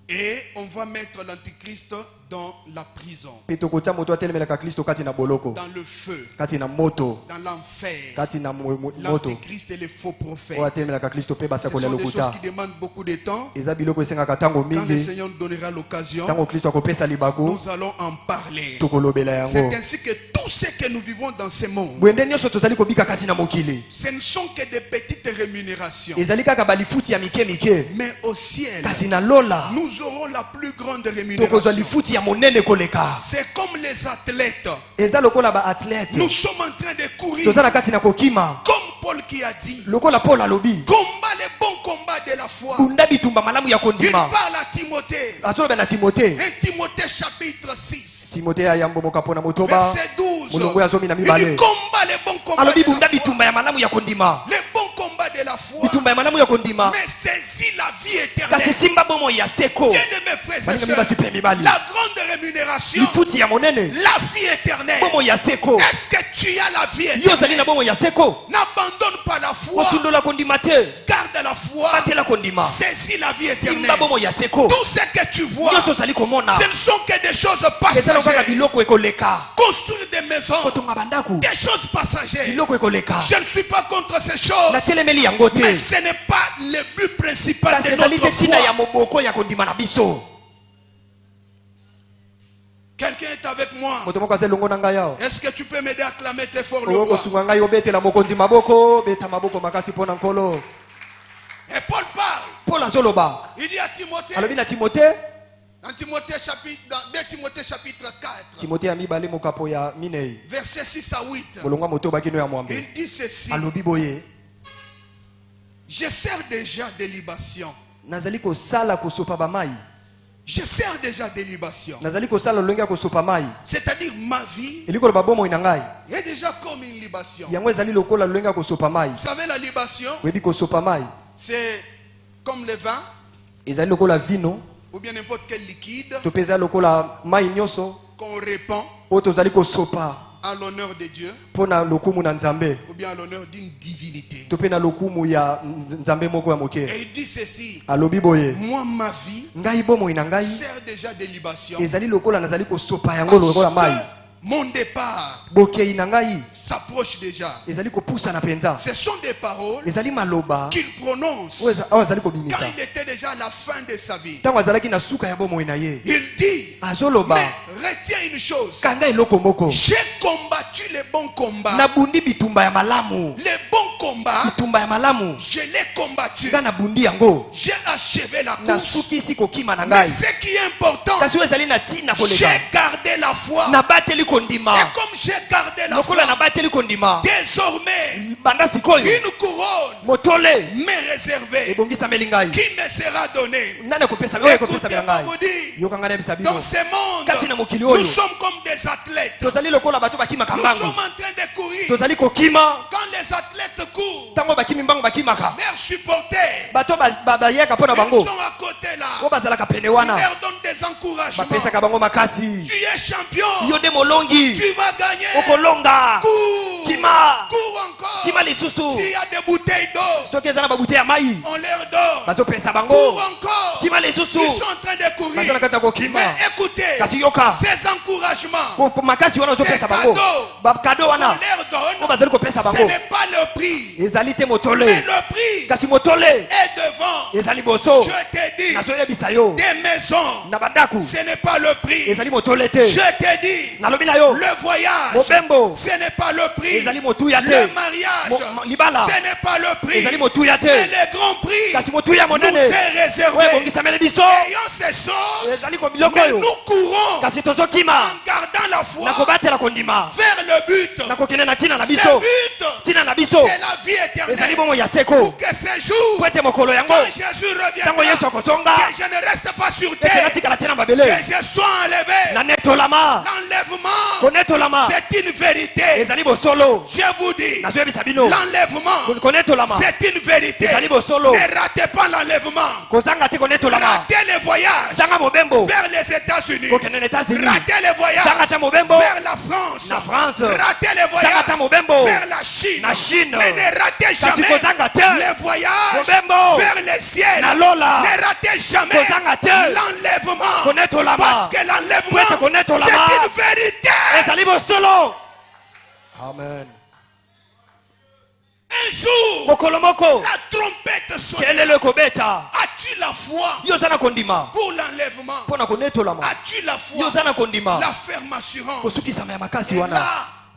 et on va mettre l'antichrist dans la prison, Pe tokotia moto atelemelaka Kristo kati na boloko. dans le feu, Kati na moto. dans l'enfer. Kati na moto. L'antichrist et les faux prophètes. Oyo atelemelaka Kristo pe Ce basakola sont des choses lokuta. qui demandent beaucoup de temps. Eza biloko esengaka tango Quand le mingi. Seigneur nous donnera l'occasion, Tango Kristo akopesa libako nous allons en parler. tokolobela C'est yango. ainsi que tout ce que nous vivons dans ce monde, Bwende nyonso tozali kobika kati na mokili. ce ne sont que des petites rémunérations. Ezali kaka balifuti ya mike mike. Mais au ciel, Kasi na lola nous aurons la plus grande tokozwa rémunération. lifuti ya monene koleka. C'est comme les athlètes. Eza lokola ba athlete. Nous sommes en train de courir. Toza na kati na kokima. Comme Paul qui a dit, Lokola Paul alobi. combat les bons combats de la foi. Bunda bitumba malamu ya Il kondima. parle à Timothée. Azoloba na Timote. 1 Timothée chapitre 6, Timote ya yambo mokapo na motoba. verset 12. Mulongo ya zomi na Il dit mibale. combat les bons combats Alobi de la bunda foi. bitumba ya malamu ya kondima. Les bons combats de la foi. Bitumba ya malamu ya kondima. Mais saisis la vie Kasi éternelle. simba bomo ya seko. Bien-aimés frères et Balinga sœurs, mibasi pe mibali. la grande rémunération, Lifuti ya monene. la vie éternelle. Bomo ya seko. Est-ce que tu as la vie Yo zali na éternelle? bomo ya seko. N'abandonne pas la foi. Kosundola kondima te. Garde la foi. Batela kondima. Saisis la vie Simba éternelle. bomo ya seko. Tout ce que tu vois, Nyonso zali komona. ce ne sont que des choses Eza lokaka passagères. biloko ekoleka. Construire des maisons, Kotonga bandaku. des choses passagères. Biloko ekoleka. Je ne suis pas contre ces choses. Na telemeli yango te. Mais ce n'est pas le but principal Kasi de ezali notre te tina ya foi. moboko ya kondima na biso. Quelqu'un est avec moi. Moto moko azali longo na ngai awa. Est-ce que tu peux m'aider à clamer très fort le Oyo roi? kosunga ngai obetela mokonzi maboko. Beta maboko makasi pona nkolo. Et Paul parle. Paul azoloba. Il dit à Timothée, Alobi na Timote. dans 2 Timothée chapitre 4, Timote ya mibale mokapo ya minei. versets 6 à 8, Molonga motoba kino ya mwambe. il dit ceci: Alobi boye. je sers déjà des libations. Nazali kosala kosopa bamai. Je sers déjà des libations. Nazali kosala lolenge ya kosopa mai. C'est-à-dire ma vie Eliko loba bomo ina ngai. est déjà comme une libation. Yango ezali lokola lolenge ya kosopa mai. Vous savez, la libation, Webi kosopa mai. c'est comme le vin Ezali lokola vino. ou bien n'importe quel liquide To peza lokola mai nyonso. qu'on répand O tozali kosopa. à l'honneur de Dieu Pona lokumu na nzambe. ou bien à l'honneur d'une divinité. To pe na lokumu ya nzambe moko ya moke. Et il dit ceci: Alobi boye. moi, ma vie Ngai bomo ina ngai. sert déjà des libations. Ezali lokola nazali kosopa yango lokola mai. Parce que mon départ Bokei na ngai. s'approche déjà. Ezali kopusa na penza. Ce sont des paroles Ezali maloba. qu'il prononce Oyo azali quand kobimisa. il était déjà à la fin de sa vie. Tango azalaki na suka ya bomo ina ye. Il dit, Azoloba. mais retiens une chose: Kanga eloko moko. j'ai combattu les bons combats. Nabundi bitumba ya malamu. Les bons combats, Bitumba ya malamu. je l'ai combattu. Nga nabundi yango. J'ai achevé la Na course. sukisi kokima na Mais ngai. ce qui est important, Kasi oyo ezali na tina koleka. j'ai gardé la foi. Nabateli Et kondima. comme j'ai gardé la foi, Lokola nabateli kondima. désormais, Banda sikoyo. une couronne Motole. m'est réservée Ebongisameli ngai. qui me sera donnée. Nani akopesa oyo akopesa Écoutez-moi ngai. vous dire, Yoka ngana bisa bino. dans ce monde, Kati na mokili nous oyo. sommes comme des athlètes. Tozali lokola bato bakimaka Nous mbangu. sommes en train de courir. Tozali kokima. Quand les athlètes courent, Tango bakimi mbangu bakimaka. leurs supporters, Bato bayeka mpona ils bango. sont à côté là. O bazalaka pene Ils wana. leur donnent des encouragements. Bapesaka bango makasi. Tu es champion. Yo de molongi. Tu vas gagner. Okolonga. Cours. Kima. Cours encore. Kima lisusu. S'il y a des bouteilles d'eau, Soki eza na babute ya mai. on leur donne. Bazopesa Cours bango. encore. Kima Ils lisusu. sont en train de courir. Bazala kata kokima. Mais écoutez, Kasi yoka. ces encouragements Po makasi wana ozopesa bango. Bakado qu'on wana. leur O donne, bazali kopesa ce bango. n'est pas le prix. Ezali te Mais motole. le prix Kasi motole. est devant. Ezali boso. Je te dis, Nazoyebisa yo. des maisons, Na bandaku. ce n'est pas le prix. Ezali motole te. Je te dis, Nalobi na yo. le voyage, Mobembo. ce n'est pas le prix. Ezali motuya te. Le mariage, libala ce n'est pas le prix, ezali motuya te mais le grand prix kasi motuya nous monene est réservé. oyo ebongisameli biso Ayons ces choses, ezali biloko mais oyo nous courons kasi tozokima en gardant la foi na kobatela kondima vers le but. na kokende na ntina na Le biso but, ntina na biso c'est la vie ezali éternelle. bongo ya seko Pour que ce jour, po ete mokolo yango quand Jésus ntango yesu reviendra, akosonga que je ne reste pas sur ete terre, natikala te na que mabele je sois enlevé. na netolama L'enlèvement, konetolama c'est une vérité. ezali bosolo Je vous dis, nazoyebisa bino l'enlèvement, konetolama c'est une vérité. ezali bosolo Ne ratez pas l'enlèvement. kozanga te konetolama Ratez les voyages zanga mobembo vers les États-Unis. kokende na États-Unis Ratez les voyages zanga te mobembo vers la France. na France Ratez les zanga voyages te mobembo vers la Chine. na Chine Mais ne ratez kasi jamais kozanga te les voyages mobembo vers les ciels. na lola Ne ratez jamais kozanga te l'enlèvement. konetolama Parce que po ete l'enlèvement, konetolama c'est une vérité. ezali bosolo amen Un jour, mokolo moko la trompette sonne. kelelo ekobeta As-tu la foi yo oza na kondima pour l'enlèvement? mpo na konetolama As-tu la yo foi? oza na kondima La ferme assurance. kosukisama ya makasi Et wana là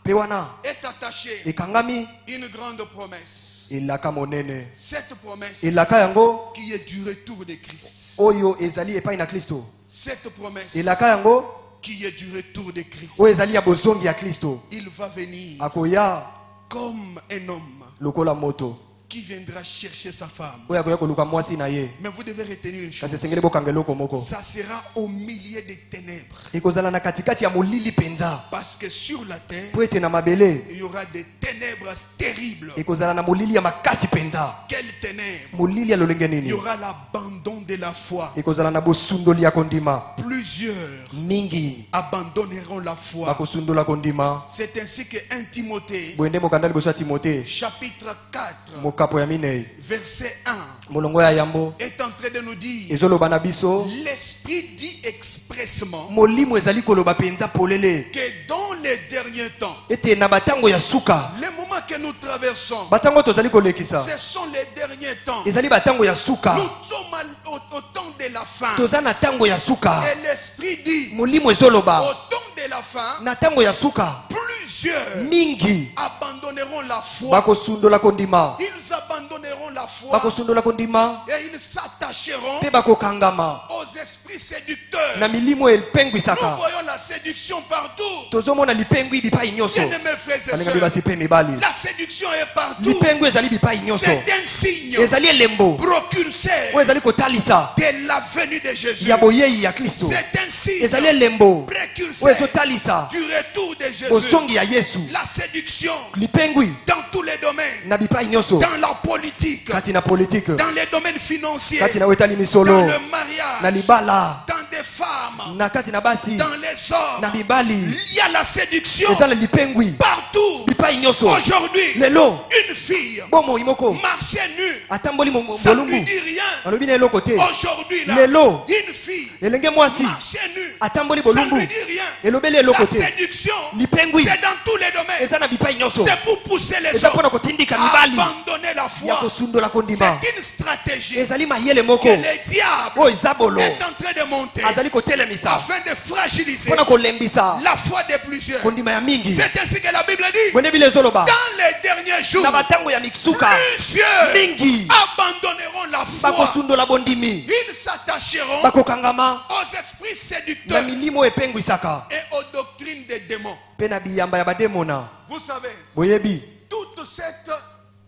mpe wana est attachée ekangami une grande promesse. elaka monene Cette promesse elaka yango qui est du retour de Christ. oyo ezali epai na kristo Cette promesse elaka yango qui est du retour de Christ. oyo ezali ya bozongi ya kristo Il va venir akoya comme un homme lokola moto qui viendra chercher sa femme. oyo akoya koluka mwasi na ye Mais vous devez retenir une chose. kasi esengeli bokanga eloko moko Ça sera au milieu des ténèbres. ekozala na katikati ya molili mpenza Parce que sur la terre, po ete na mabele il y aura des ténèbres terribles. ekozala na molili ya makasi mpenza Quelles ténèbres? molili ya lolenge Il y nini aura l'abandon de la foi. ekozala na bosundoli ya kondima Plusieurs mingi abandonneront la foi. bakosundola kondima C'est ainsi que 1 Timothée, boyende mokanda liboso ya timote chapitre 4, mokapo ya minei verset 1, molongo ya yambo est en train de nous dire, ezoloba na biso l'Esprit dit expressement molimo ezali koloba mpenza polele que dans les derniers temps, ete na batango ya suka les moments que nous traversons, batango tozali kolekisa ce sont les derniers temps. ezali batango ya suka Nous sommes au temps de la fin. toza na tango ya suka Et l'Esprit dit, molimo ezoloba au temps de la fin, na tango ya suka plusieurs mingi abandonneront la foi. bakosundola kondima Ils abandonneront la foi bakosundola kondima et ils s'attacheront mpe bakokangama aux esprits séducteurs. na milimo Nous epengwisaka voyons la séduction partout. tozomona lipengwi bipai nyonso Bien-aimés frères et balinga sœurs, basi mpe mibali la séduction est partout. lipengwi ezali bipai nyonso C'est un signe ezali elembo propulsé oyo ezali kotalisa de la venue de Jésus. ya boyei ya kristo C'est un signe ezali elembo précurseur oyo ezotalisa du retour de Jésus. bozongi ya yesu La séduction lipengwi dans tous les domaines, na bipai nyonso dans la politique, kati na politike dans les domaines financiers, kati na oyo etali dans misolo le na mariage, libala dans des femmes, na kati na basi dans les hommes. na mibali Il y a la séduction eza na lipengwi partout. bipai nyonso Aujourd'hui, lelo une fille bomoi moko marchait nue, atamboli ça ne lui bolumbu dit rien. alobi na eloko te Aujourd'hui, là, lelo une fille elenge mwasi marchait nue, atamboli ça ne bolumbu lui dit rien. elobeli La eloko te séduction, lipengwi c'est dans tous les domaines. eza na bipai nyonso C'est pour pousser les eza hommes mpona kotindika à mibali abandonner la ya foi. kosundola kondima C'est une stratégie ezali mayele moko que le diable oyo eza bolo est en train de monter azali kotelemisa afin de fragiliser mpona kolembisa la foi de plusieurs. kondima ya mingi C'est ainsi que la Bible dit, bwende bile ezoloba dans les derniers jours, na batango ya misuka plusieurs mingi abandonneront la foi. bakosundola bondimi Ils s'attacheront bakokangama aux esprits na séducteurs milimo epengwisaka et aux doctrines des démons. mpe na biyamba ya bademona Vous savez, boyebi toute cette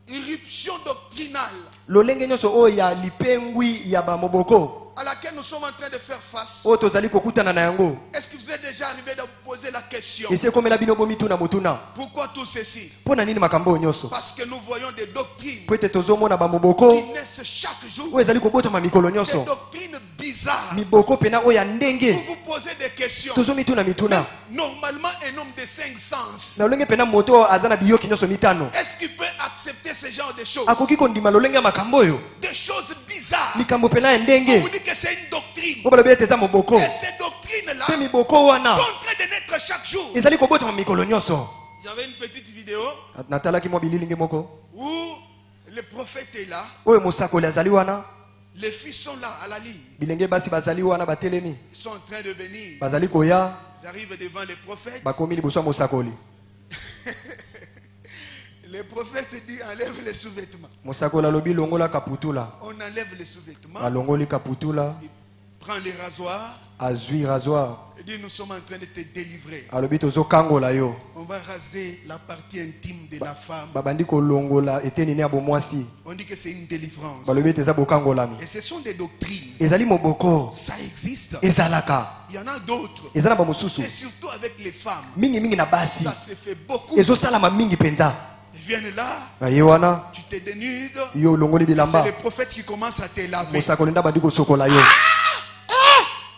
irruption doctrinale lolenge nyonso oyo ya lipengwi ya bamoboko à laquelle nous sommes en train de faire face, oyo tozali kokutana na yango est-ce que vous êtes déjà arrivé de vous poser la question, esi ekomela bino bomituna motuna pourquoi tout ceci? mpo na nini makambo oyo nyonso Parce que nous voyons des doctrines po ete tozomona qui bamoboko naissent chaque jour, oyo ezali kobotama mikolo des nyonso doctrines bizarres. miboko pena oyo ya ndenge Vous vous posez des questions. tozomituna mituna Normalement, un homme de 5 sens, na lolenge pena moto oyo aza na biyoki nyonso mitano est-ce qu'il peut accepter ce genre de choses? akoki kondima lolenge ya makambo oyo Des choses bizarres. likambo pena ya On ndenge vous dit que c'est une doctrine. po balobi ete eza moboko Et ces doctrines-là mpe sont miboko en wana train de naître chaque jour. ezali kobotama mikolo nyonso J'avais une petite vidéo natalaki mwa bililingi moko où le prophète est là, oyo mosakoli azali wana les filles sont là à la ligne. bilenge basi bazali wana batelemi Ils sont en train de venir. bazali koya Ils arrivent devant les prophètes. bakomi liboso ya mosakoli Le prophète dit enlève les sous-vêtements. Mosakola lobi longola kaputula. On enlève les sous-vêtements. Alongoli kaputula. Il prend les rasoirs. Azui rasoir. Il dit nous sommes en train de te délivrer. Alobi tozo kangola yo. On va raser la partie intime de la femme. Babandi ko longola eteni ne abomwasi. On dit que c'est une délivrance. Balobi teza bokangolami. Et ce sont des doctrines. Ezali moboko. Ça existe. Ezalaka. Il y en a d'autres. Ezala ba mosusu. Et surtout avec les femmes. Mingi mingi na basi. Ça se fait beaucoup. Ezo salama mingi penza. Ils viennent là. Ayewana. Tu te dénudes. Yo longoli bilamba. C'est le prophète qui commence à te laver. Mosakolinda bandiko sokola yo.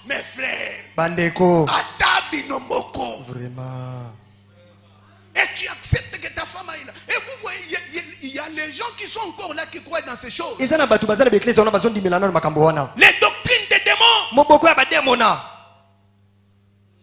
Mes frères. Bandeko. Atabi no moko. Vraiment. Et tu acceptes que ta femme aille là. Et vous voyez, il y a les gens qui sont encore là qui croient dans ces choses. Les Ezana batu bazana bekleza ona bazondi milana makambo wana. doctrines des démons. Moboko ya bademona.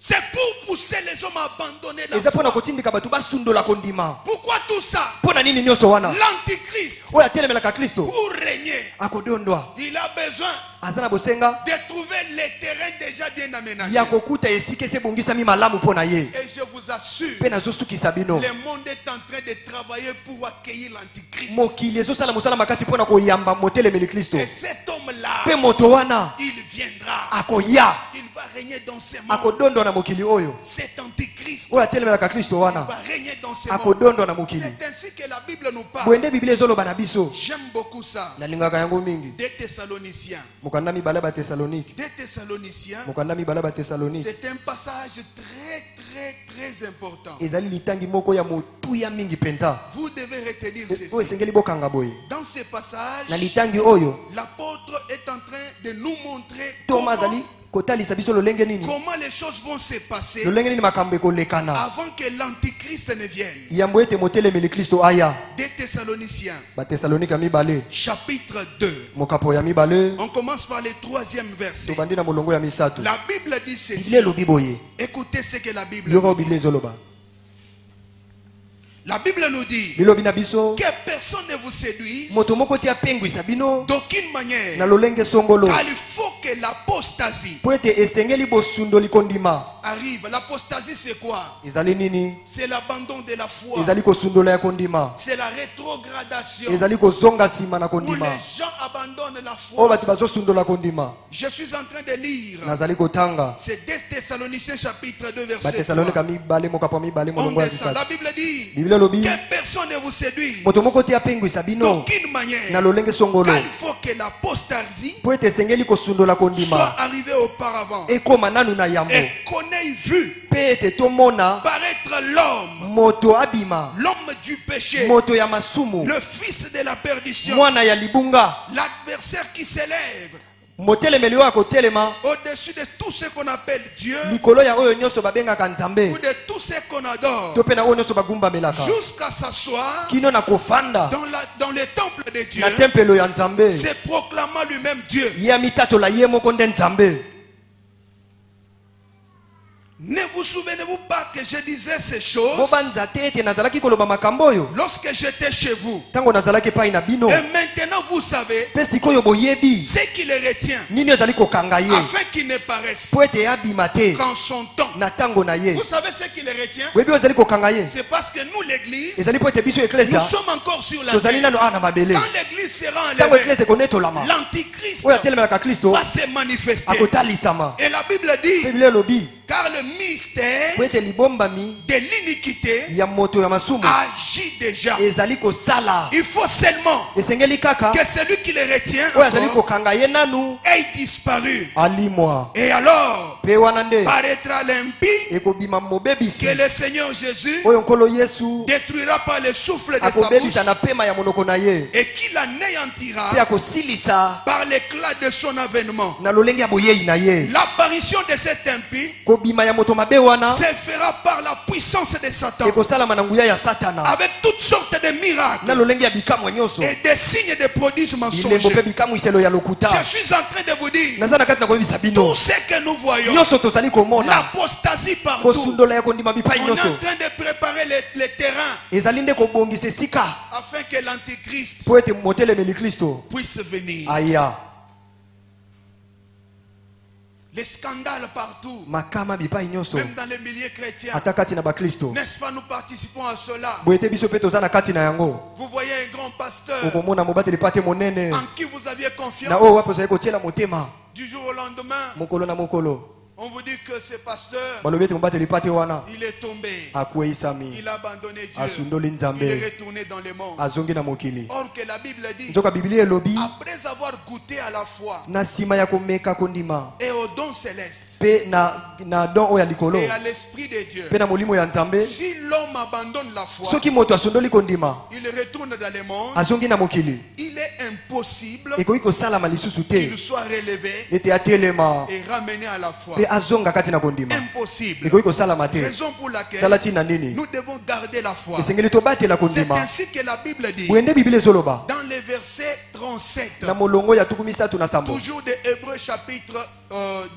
C'est pour pousser les hommes à abandonner la Eza pona foi. kotindika batu basundola kondima. Pourquoi tout ça? Pona nini nyoso wana? L'antichrist, Oya telemelaka Kristo. pour régner, Akodondwa. il a besoin Azana bosenga. de trouver les terrains déjà bien aménagés. Ya kokuta esike se bongisa mi malamu pona ye. Et je vous assure, Pena zosukisa bino. le monde est en train de travailler pour accueillir l'antichrist. Mokili ezosala mosala makasi pona koyamba motelemeli Kristo. Et cet homme-là, Pe moto wana il viendra. akoya. Il va régner dans ces mondes. Akodondwa na mokili oyo. Cet antichrist Oya telemelaka Kristo va wana. régner dans ces mondes. Akodondwa na mokili. C'est ainsi que la Bible nous parle. Bwende Biblia ezoloba na biso. J'aime beaucoup ça. Nalingaka yango mingi. Des Thessaloniciens. Mokanda mibale ba Thessalonique. Des Thessaloniciens, Mokanda mibale ba Thessalonique. c'est un passage très important. Ezali litangi moko ya motuya mingi penza. Vous devez retenir Oyo ceci. esengeli bokanga boye. Dans ce passage, Na litangi oyo l'apôtre est en train de nous montrer Thomas azali kotalisa biso lolenge nini? comment les choses vont se passer Lolenge nini makambo ekolekana. avant que l'antichrist ne vienne. Yambo ete motelemeli Kristo aya. Des Thessaloniciens, Ba Thessalonika mibale. chapitre 2. Mokapo ya mibale. On commence par le 3e verset. Tobandi na molongo ya misato. La Bible dit ceci. Biblia elobi boye. Écoutez ce que la Bible Yoko dit. Biblia ezoloba. La Bible nous dit Bilobi na biso. que personne ne vous séduise Moto moko te apengwisa bino d'aucune manière. na lolenge songolo. Car il faut que l'apostasie Po ete esengeli bosundoli kondima. arrive. L'apostasie, c'est quoi? Ezali nini? C'est l'abandon de la foi. Ezali kosundola ya kondima. C'est la rétrogradation. Ezali kozonga sima na Où kondima. les gens abandonnent la O foi. batu bazosundola kondima. Je suis en train de lire. Nazali kotanga. C'est 2 Thessaloniciens chapitre 2 Ba verset 3. Thessalonika mibale mokapo mibale On molongo ya descend. La misato. Bible dit Biblia elobi que personne ne vous séduise moto moko te apengwisa bino d'aucune na manière. lolenge songolo. Car il faut que l'apostasie Po ete esengeli kosundola soit kondima. arrivée auparavant. Ekoma nanu na yambo. Et qu'on ait vu Pe ete tomona paraître l'homme, moto abima. l'homme du péché, Moto ya masumu. le fils de la perdition, Mwana ya libunga. l'adversaire qui s'élève Motelemeli oyo akotelema au-dessus de tout ce qu'on appelle Dieu likolo ya oyo nyonso babengaka ou nzambe. de tout ce qu'on adore, To pe na oyo nyonso bagumbamelaka. jusqu'à s'asseoir Kino na kofanda dans le temple de Dieu, na tempelo ya nzambe. se proclamant lui-même Dieu. Ye amitatola ye moko nde nzambe. Ne vous souvenez-vous pas que je disais ces choses Bobanza te ete nazalaki koloba makambo oyo lorsque j'étais chez vous? ntango nazalaki epai na bino. Et maintenant vous savez Mpe sikoyo boyebi ce qui les retient nini ezali kokanga ye afin qu'ils ne paraissent po ete abima te qu'en son temps. na ntango na ye. Vous savez ce qui les retient? Boyebi oyo ezali kokanga ye C'est parce que nous, l'église, ezali po ete biso nous eklesia sommes encore sur la tozali terre. nano awa na mabele. Quand l'église sera Ntango enlevée, eklese ekonetolama l'antichrist oyo atelemelaka Kristo va se manifester. akotalisama. Et la Bible dit, Biblia elobi car le mystère po ete libombami de l'iniquité ya moto ya masumu agit déjà. ezali kosala. Il faut seulement Esengeli kaka que celui qui les retient oyo azali encore kokanga ye nanu ait disparu. alimwa. Et alors, Pe wana nde paraîtra l'impie ekobima mobebisi que le Seigneur Jésus oyo nkolo Yesu détruira par le souffle de sa akobebisa bouche na pema ya monoko na ye et qu'il anéantira pe akosilisa par l'éclat de son avènement. na lolenge ya boyei na ye. L'apparition de cet impie Kobima ya moto mabe wana se fera par la puissance de Satan, ekosalama na nguya ya satana avec toutes sortes de na miracles lolenge ya bikamwa nyonso et des signes de prodiges bilembo mensongers. mpe bikamwiselo ya lokuta. Je suis en train de vous dire, naza na kati na koyebisa bino tout ce que nous voyons, nyonso tozali komona l'apostasie partout, kosundola ya kondima bipai on est nyonso en train de préparer les terrains ezali nde kobongisa esika afin que l'antichrist po ete motelemeli Kristo puisse venir. aya. Les scandales partout. makama bipai nyonso Même dans les milieux chrétiens. ata kati na bakristo N'est-ce pas, nous participons à cela. boye te biso pe toza na kati na yango Vous voyez un grand pasteur okomona mobateli pate monene en qui vous aviez na oyo confiance. wapo ozali kotiela motema Du jour au lendemain, mokolo na mokolo on vous dit que ce pasteur, balobi ete mobateli pate wana il est tombé. akweisami Il a abandonné Dieu. asundoli Il est nzambe retourné dans le monde. azongi na mokili Or que la Bible dit, nzoka biblia elobi après avoir goûté à la foi na nsima ya komeka kondima et au don céleste mpe na don oyo ya likolo et à l'Esprit de Dieu, mpe na molimo ya nzambe si l'homme abandonne la foi, soki moto asundoli kondima il retourne dans le monde, azongi na mokili il est impossible ekoki kosalama lisusu te qu'il soit relevé ete atelema et ramené à la foi. mpe azonga kati na kondima Impossible. ekoki kosalama te Raison pour laquelle tala ntina nini nous devons garder la foi. esengeli tobatela C'est kondima ainsi que la Bible dit boye nde biblia ezoloba dans les versets 37, na molongo ya tuku misatu na sambo toujours de Hébreux chapitre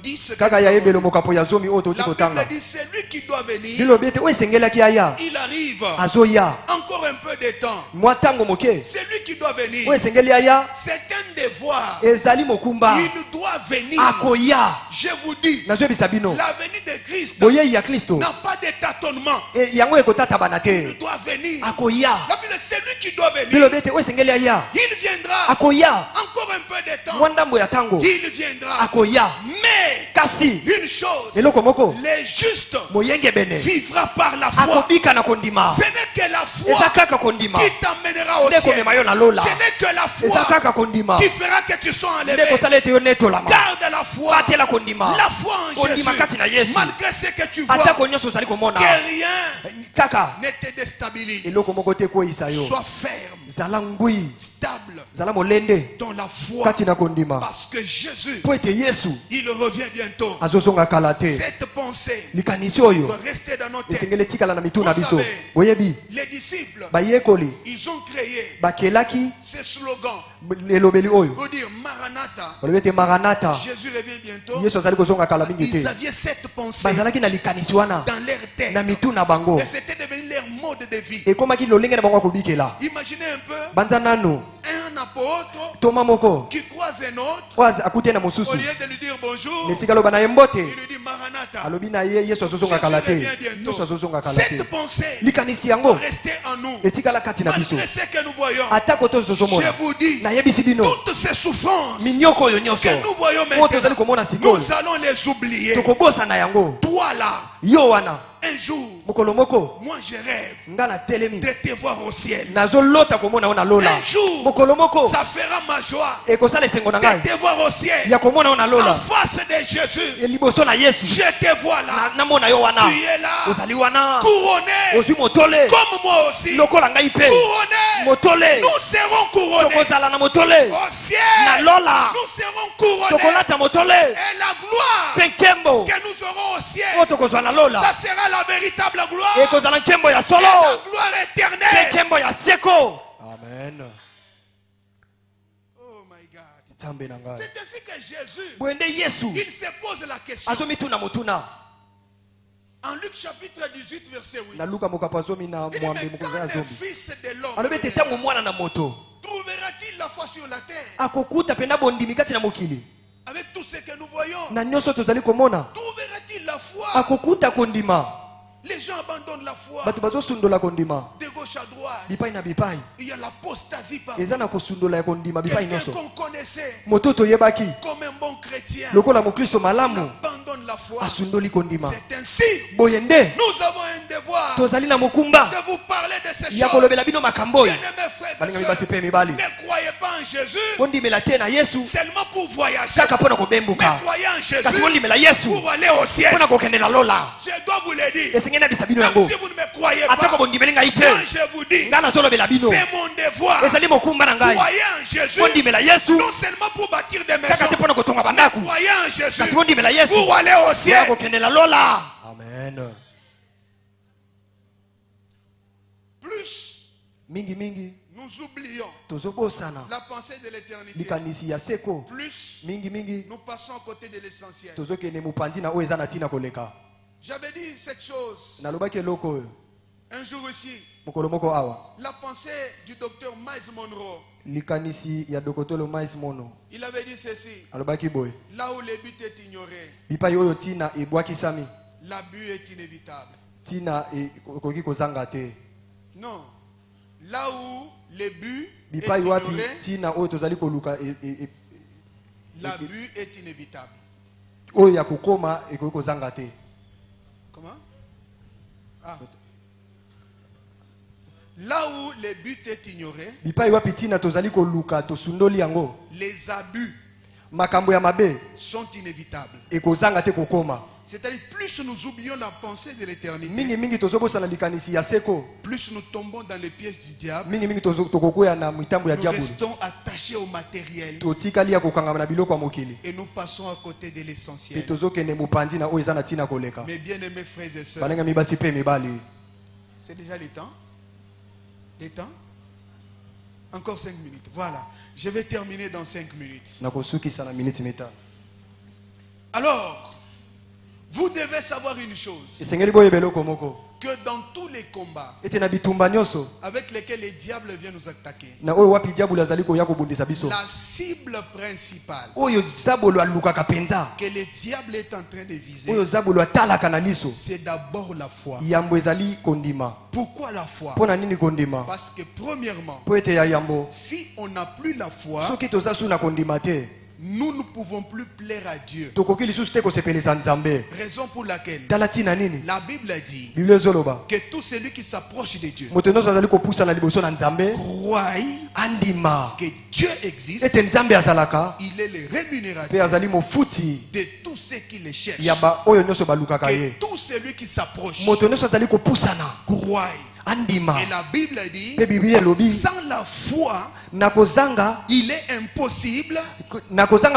10. kaka ya ebelo mokapo ya zomi oyo touti La kotanga Bible dit c'est lui qui doit venir. lilobi ete oyo esengelaki aya Il arrive. azoya Encore un peu de temps. mwa ntango moke C'est lui qui doit venir. oyo esengeli aya C'est un devoir. ezali mokumba Il doit venir. akoya Je vous dis, nazoyebisa bino la venue de Christ boyei ya kristo n'a pas de tâtonnement. yango ekotatabana Il te doit venir. akoya La Bible, c'est lui qui doit venir. lilobi ete oyo esengeli aya Il viendra. akoya Encore un peu de temps. mwa ndambo ya ntango Il viendra. akoya Mais kasi une chose, eloko moko les justes moyengebene vivra par la foi. akobika na kondima Ce n'est que la eza foi kaka kondima qui t'emmènera au nde ciel. komema yo na lola Ce n'est que la eza foi kaka kondima qui fera que tu sois nde enlevé. kosala ete yo netolama Garde la foi. batela kondima La foi en kondima kati na Jésus. yesu Malgré ce que tu vois, atako nyonso ozali komona que rien kaka ne te déstabilise. eloko moko te ekweyisa yo Sois ferme, zala ngwi stable zala molende dans la foi. kati na kondima Parce que Jésus, po ete yesu il revient bientôt. azozonga kala te Cette pensée likanisi oyo doit rester dans nos têtes. esengeli etikala na mitu na Vous biso savez, boyebi les disciples, bayekoli ils ont créé bakelaki ce slogan elobeli oyo pour dire Maranatha, balobi ete maranata Jésus revient bientôt. yesu azali kozonga kala mingi Ils te avaient cette pensée bazalaki na likanisi wana dans leur tête. na mitu na bango Et c'était devenu leur mode de vie. ekomaki lolenge na bango ya kobikela Imaginez un peu banza nanu un apôtre toma moko qui croise un autre. oyo akute na Au mosusu lieu de lui dire bonjour, na esika aloba na ye mbote il lui dit Maranatha. alobi na ye yesu azozonga kala te yesu azozonga kala te Cette pensée likanisi doit yango rester en nous. etikala kati na biso Malgré ce que nous voyons, atako to tozomona je vous dis, nayebisi bino toutes ces souffrances minyoko oyo nyonso que nous voyons oyo tozali maintenant, komona sikoyo nous allons les oublier. tokobosana yango Toi là, yo wana un jour, mokolo moko moi je rêve nga na telemi de te voir au ciel. nazolota komona yo na lola Un jour, mokolo moko ça fera ma joie ekosala esengo na de ngai te voir au ciel. ya komona yo na En lola face de Jésus, liboso na yesu je te vois là. namona yo wana Tu es là, ozali wana couronné, ozwi motole comme moi aussi. lokola ngai mpe Couronné, motole nous serons couronnés tokozala na motole au na ciel. lola Nous serons couronnés. tokolata motole Et la gloire mpe nkembo que nous aurons au ciel, oyo tokozwa na lola ça sera la véritable gloire. ekozala nkembo ya Et solo la gloire mpe éternelle. nkembo ya seko amen Oh my God. nzambe na ngai C'est ainsi que Jésus, boye nde yesu il se pose la question. azomituna motuna En Luc chapitre 18, verset 8. na luka mokapo azomi na Il dit, mwambe mais mokonzi quand ya le zomi fils de l'homme alobi ete ntango mwana na moto trouvera-t-il la foi sur la terre? akokuta mpena bondimi kati na mokili Avec tout ce que nous voyons, na nyonso tozali komona trouvera-t-il la foi? akokuta kondima Les gens abandonnent la foi bato bazosundola kondima de gauche à droite. bipai na bipai Il y a l'apostasie par eza na kosundola ya kondima bipai quelqu'un nyonso qu'on connaissait moto toyebaki comme un bon chrétien. lokola mokristo Il malamu abandonne la foi. asundoli kondima C'est ainsi. boye nde Nous avons un devoir tozali na mokumba de vous parler de ces ya choses. kolobela bino makambo oyo Bien-aimés frères et balinga sœurs, mibasi mpe mibali ne croyez pas en Jésus bondimela te na yesu seulement pour voyager. kaka mpo na Mais kobembuka croyez en kasi Jésus bondimela yesu pour aller au ciel. mpo na kokendela lola Je dois vous le dire. esengeli na bisa bino Même yango si vous ne me croyez atako pas, bondimeli ngai te moi je vous dis, ngai nazolobela bino c'est mon devoir. ezali mokumba na ngai Croyez en Jésus, bondimela yesu non seulement pour bâtir des kaka te maisons, mpo na kotonga mais bandako croyez en Jésus kasi bondimela yesu pour aller au mpo na ciel. kokendela lola amen Plus mingi nous oublions tozobosana la pensée de l'éternité, likanisi ya seko plus mingi nous passons à côté de l'essentiel. tozokende mopanzi na oyo eza na ntina koleka J'avais dit cette chose. nalobaki eloko oyo Un jour aussi, mokolo moko awa la pensée du docteur Miles Monroe, likanisi ya dokotolo mais mono il avait dit ceci: alobaki boy là où le but est ignoré, bipai oyo tina ebwakisami l'abus est inévitable. tina ekoki kozanga te. Non, là où le but est bipai wapi ignoré, tina oyo tozali koluka l'abus est inévitable. oyo ya kokoma ekoki kozanga te. Comment? Ah. Là où le but est ignoré, bipai wapi tina tozali koluka tosundoli yango les abus makambo ya mabe sont inévitables. ekozanga te kokoma. C'est-à-dire, plus nous oublions la pensée de l'éternité, mingi tozobosana likanisi ya seko plus nous tombons dans les pièges du diable, mingi tokokoya na mitambo ya nous diabolo restons attachés au matériel totikali ya kokangama na biloko ya mokili et nous passons à côté de pe l'essentiel. tozokende mopandi na oyo eza na ntina koleka. Mes bien-aimés frères et sœurs, balenga mibasi pe mibali c'est déjà le temps. Le temps? Encore 5 minutes. Voilà. Je vais terminer dans 5 minutes. nakosukisa na miniti mitano. Alors, vous devez savoir une chose, esengeli boyeba eloko moko que dans tous les combats ete na bitumba nyonso avec lesquels le diable vient nous attaquer, na oyo wapi diabolo azali koya kobundisa biso la cible principale oyo zabolo alukaka penza que le diable est en train de viser, oyo zabolo atalaka na liso c'est d'abord la foi. yambo ezali kondima. Pourquoi la foi? mpo na nini kondima? Parce que premièrement, mpo ete ya yambo si on n'a plus la foi, soki toza su na kondima te nous ne pouvons plus plaire à Dieu. tokoki lisusu te kosepelisa nzambe. Raison pour laquelle tala ntina nini la Bible dit biblia ezoloba que tout celui qui s'approche de Dieu moto nyonso azali kopusa na liboso na nzambe croit andima que Dieu existe, ete nzambe azalaka il est le mpe rémunérateur azali mofuti de tous ceux qui le cherchent. ya oyo nyonso balukaka Que ye. tout celui qui s'approche moto nyonso azali kopusana croit. andima. Et la Bible dit, mpe biblia elobi sans la foi, na kozanga il est impossible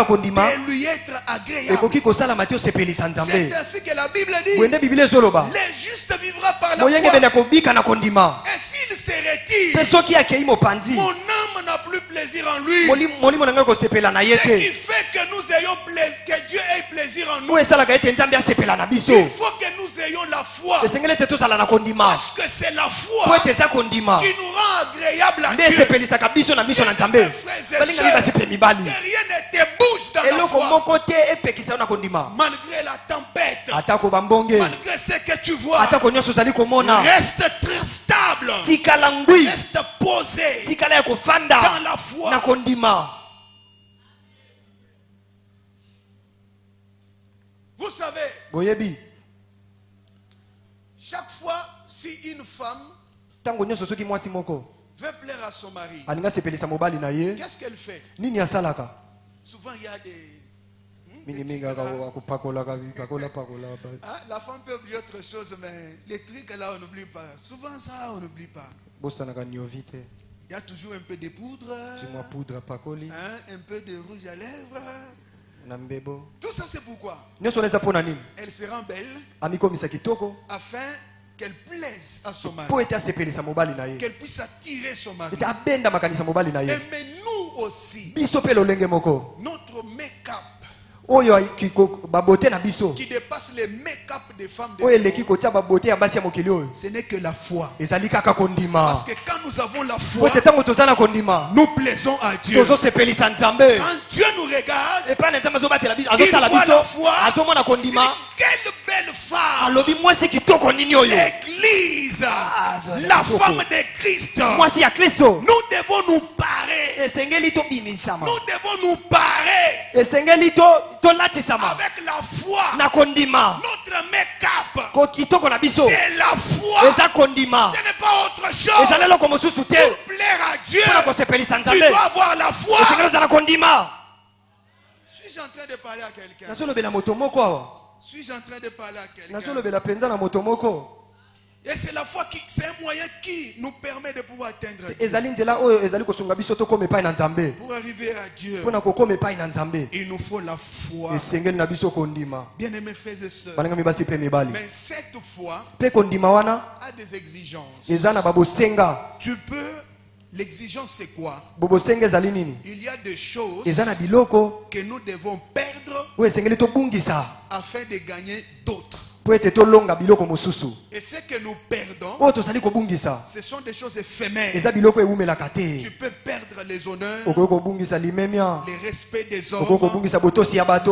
kondima de lui être agréable. ekoki kosalama te osepelisa C'est nzambe. ainsi que la Bible dit, bwende biblia ezoloba le juste vivra par la moyenge foi. bene akobika na kondima Et s'il se mpe retire, soki akei mopanzi mon âme n'a plus plaisir en lui. molimo na ngai kosepela na ye Ce qui te fait que nous ayons plaisir, que Dieu ait plaisir en nous. oyo esalaka ete nzambe asepela na biso. Il faut que nous ayons la foi. esengeli ete tozala na kondima Parce que c'est la po foi ete eza kondima qui nous rend agréable à nde Dieu. esepelisaka biso na miso na nzambe. Mes frères et balinga sœurs, mibasi pe mibali que rien ne te bouge dans la eloko foi. moko te epekisa yo na kondima Malgré la tempête, atako bambonge malgré ce que tu vois, atako nyonso ozali komona reste très stable. tikala ngwi Reste posé tikala ya dans kofanda la foi. na kondima. Vous savez, boyebi chaque fois, si une femme ntango nyonso soki mwasi moko veut plaire à son mari, alingi asepelisa mobali na ye qu'est-ce qu'elle fait? nini asalaka? Souvent, il y a des... mingimingi akopakolaka pakola. Hein, la femme peut oublier autre chose, mais les trucs là, on n'oublie pas. Souvent, ça, on n'oublie pas. bosanaka niovi te Il y a toujours un peu de poudre, zimwa poudre pakoli hein, un peu de rouge à lèvres. na mbebo Tout ça, c'est pourquoi nyonso wana eza mpo na nini? elle se rend belle amikomisa kitoko afin qu'elle plaise à son mari, mpo ete asepelisa mobali na ye qu'elle puisse attirer son mari. ete abenda makanisa mobali na Et ye. mais nous aussi, biso mpe lolenge moko notre make-up oyo babote na biso qui dépasse les make-up des femmes de oyo ce eleki monde, kotia babote ya basi ya mokili oyo ce n'est que la foi. ezali kaka kondima. Parce que quand nous avons la po foi, ete ntango toza na kondima nous plaisons à Dieu. tozosepelisa nzambe. Quand Dieu nous regarde, epai na nzambe azotala il biso voit la foi. azomona Il dit, kondima quelle belle femme! alobi mwasi kitoko nini oyo L'église, ça, la kitoko. femme de Christ. mwasi ya kristo. Nous devons nous parer. esengeli tobimisama Nous devons nous parer esengeli tolatisama avec la foi. na kondima. Notre make-up, ko kitoko na biso c'est la foi. eza kondima Ce n'est pas autre chose. ezali eloko mosusu te Pour plaire à Dieu, mpona kosepelisa tu nzambe. dois avoir la foi. esengeli ozala kondima. Suis-je en train de parler à quelqu'un? nazolobela moto moko awa Suis-je en train de parler à quelqu'un? nazolobela mpenza na moto moko. Et c'est la foi qui, c'est un moyen qui nous permet de pouvoir atteindre Dieu. ezali nzela oyo ezali kosunga biso tokoma epai na nzambe. Pour arriver à Dieu, mpona kokoma epai na nzambe il nous faut la foi. esengeli na biso kondima. Bien-aimés frères et sœurs, balinga mibasi mpe mibali mais cette foi mpe kondima wana a des exigences. eza na babosenga. Tu peux, l'exigence c'est quoi? bobosenga ezali nini? Il y a des choses eza na biloko que nous devons perdre oyo esengeli tobungisa afin de gagner d'autres. Et ce que nous perdons, ce sont des choses éphémères. Tu peux perdre les honneurs, les respects des hommes,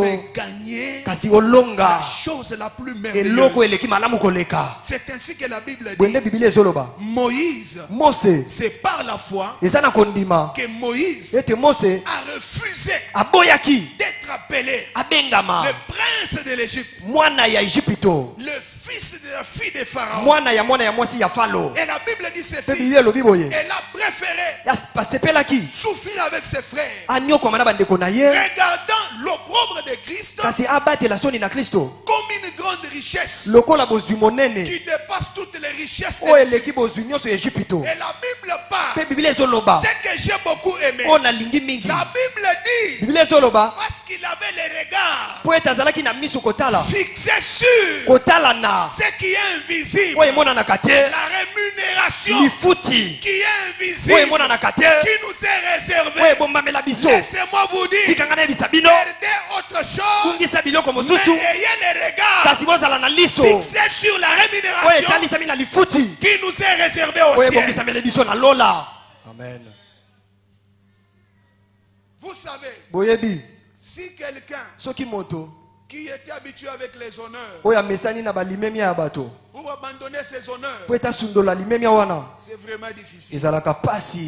mais gagner la chose la plus merveilleuse. C'est ainsi que la Bible dit, Moïse, c'est par la foi que Moïse a refusé d'être appelé le prince de l'Égypte, le fils de la fille de Pharaon. Et la Bible dit ceci, elle a préféré souffrir avec ses frères, regardant l'opprobre de Christ comme une grande richesse qui dépasse toutes les richesses de l'Égypte. Et la Bible parle, c'est que j'ai beaucoup aimé. La Bible dit, parce qu'il avait les regards fixés sur ce qui est invisible, la rémunération qui est invisible, qui nous est réservée. Laissez-moi vous dire, perdez autre chose, mais ayez les regards fixés sur la rémunération qui nous est réservée au ciel. Amen. Vous savez, si quelqu'un qui était habitué avec les honneurs, pour abandonner ses honneurs, c'est vraiment difficile.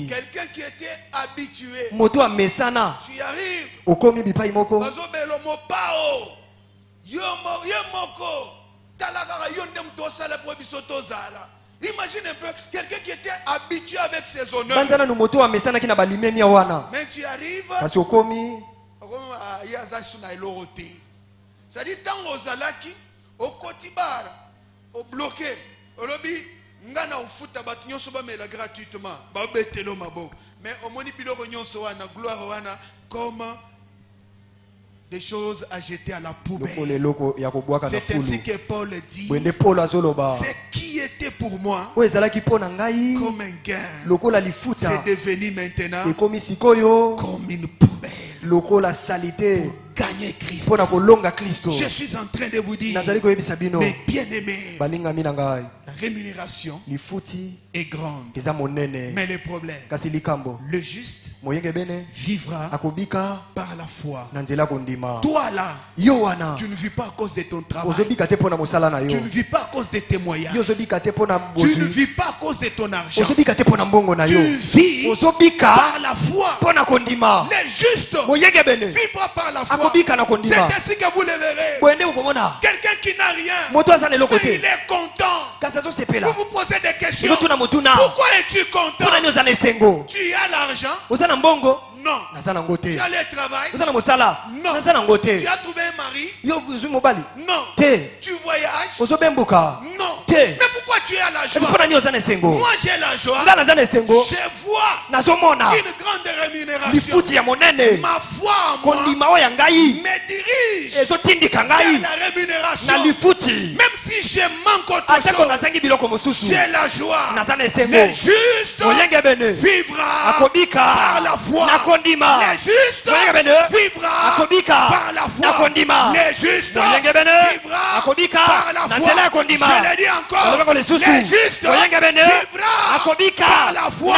Quelqu'un qui était habitué, tu arrives, imagine un peu quelqu'un qui était habitué avec ses honneurs. Mais tu arrives, c'est-à-dire, tant aux alaki, au kotibar, au bloqué, au lobby, ngana au foot abat nyonso ba mela gratuitement, ba betelo mabo. Mais au moni biloko nyonso wana gloire wana comme des choses à jeter à la poubelle. C'est ainsi que Paul dit, ce qui était pour moi comme un gain, c'est devenu maintenant comme une poubelle. Gagner Christ. Je suis en train de vous dire, mes bien-aimés, la rémunération est grande. Mais le problème, le juste vivra par la foi. Toi là, tu ne vis pas à cause de ton travail. Tu ne vis pas à cause de tes moyens. Tu ne vis pas à cause de ton argent. Tu vis par la foi. Les justes vivra par la foi. C'est ainsi que vous le verrez. Quelqu'un qui n'a rien, mais il est content. Vous vous posez des questions. Pourquoi es-tu content? Tu as l'argent? Non. Tu as le travail? Non. Tu as trouvé un mari? Non. Tu voyages? Non. Mais pourquoi tu as la joie? Moi j'ai la joie. Je vois une grande rémunération. Ma foi en moi me dirige vers la rémunération. Même si je manque autre chose, j'ai la joie. Le juste vivra par la foi. Les justes vivra par la foi. Les justes vivra par la foi. Je le dis encore. Les justes vivra par la foi.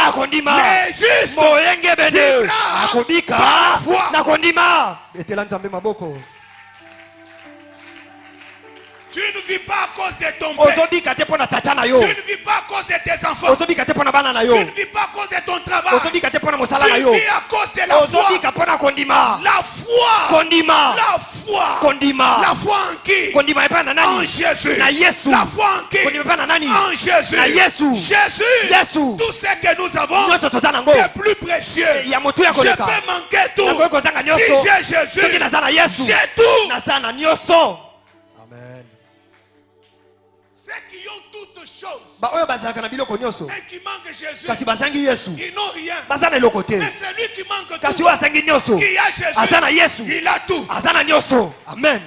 Les justes vivra par la foi. Tu ne vis pas à cause de ton père. Tu ne vis pas à cause de tes enfants. Tu ne vis pas à cause de ton travail. Tu vis à cause de la foi. La foi. La foi en qui? En Jésus. La foi en qui? En Jésus. Jésus. Tout ce que nous avons est plus précieux. Je peux manquer tout. Si j'ai Jésus, j'ai tout. Amen. Ceux qui ont toutes choses et qui manquent Jésus, ils n'ont rien. Mais celui qui manque tout, qui a Jésus, il a tout. Amen.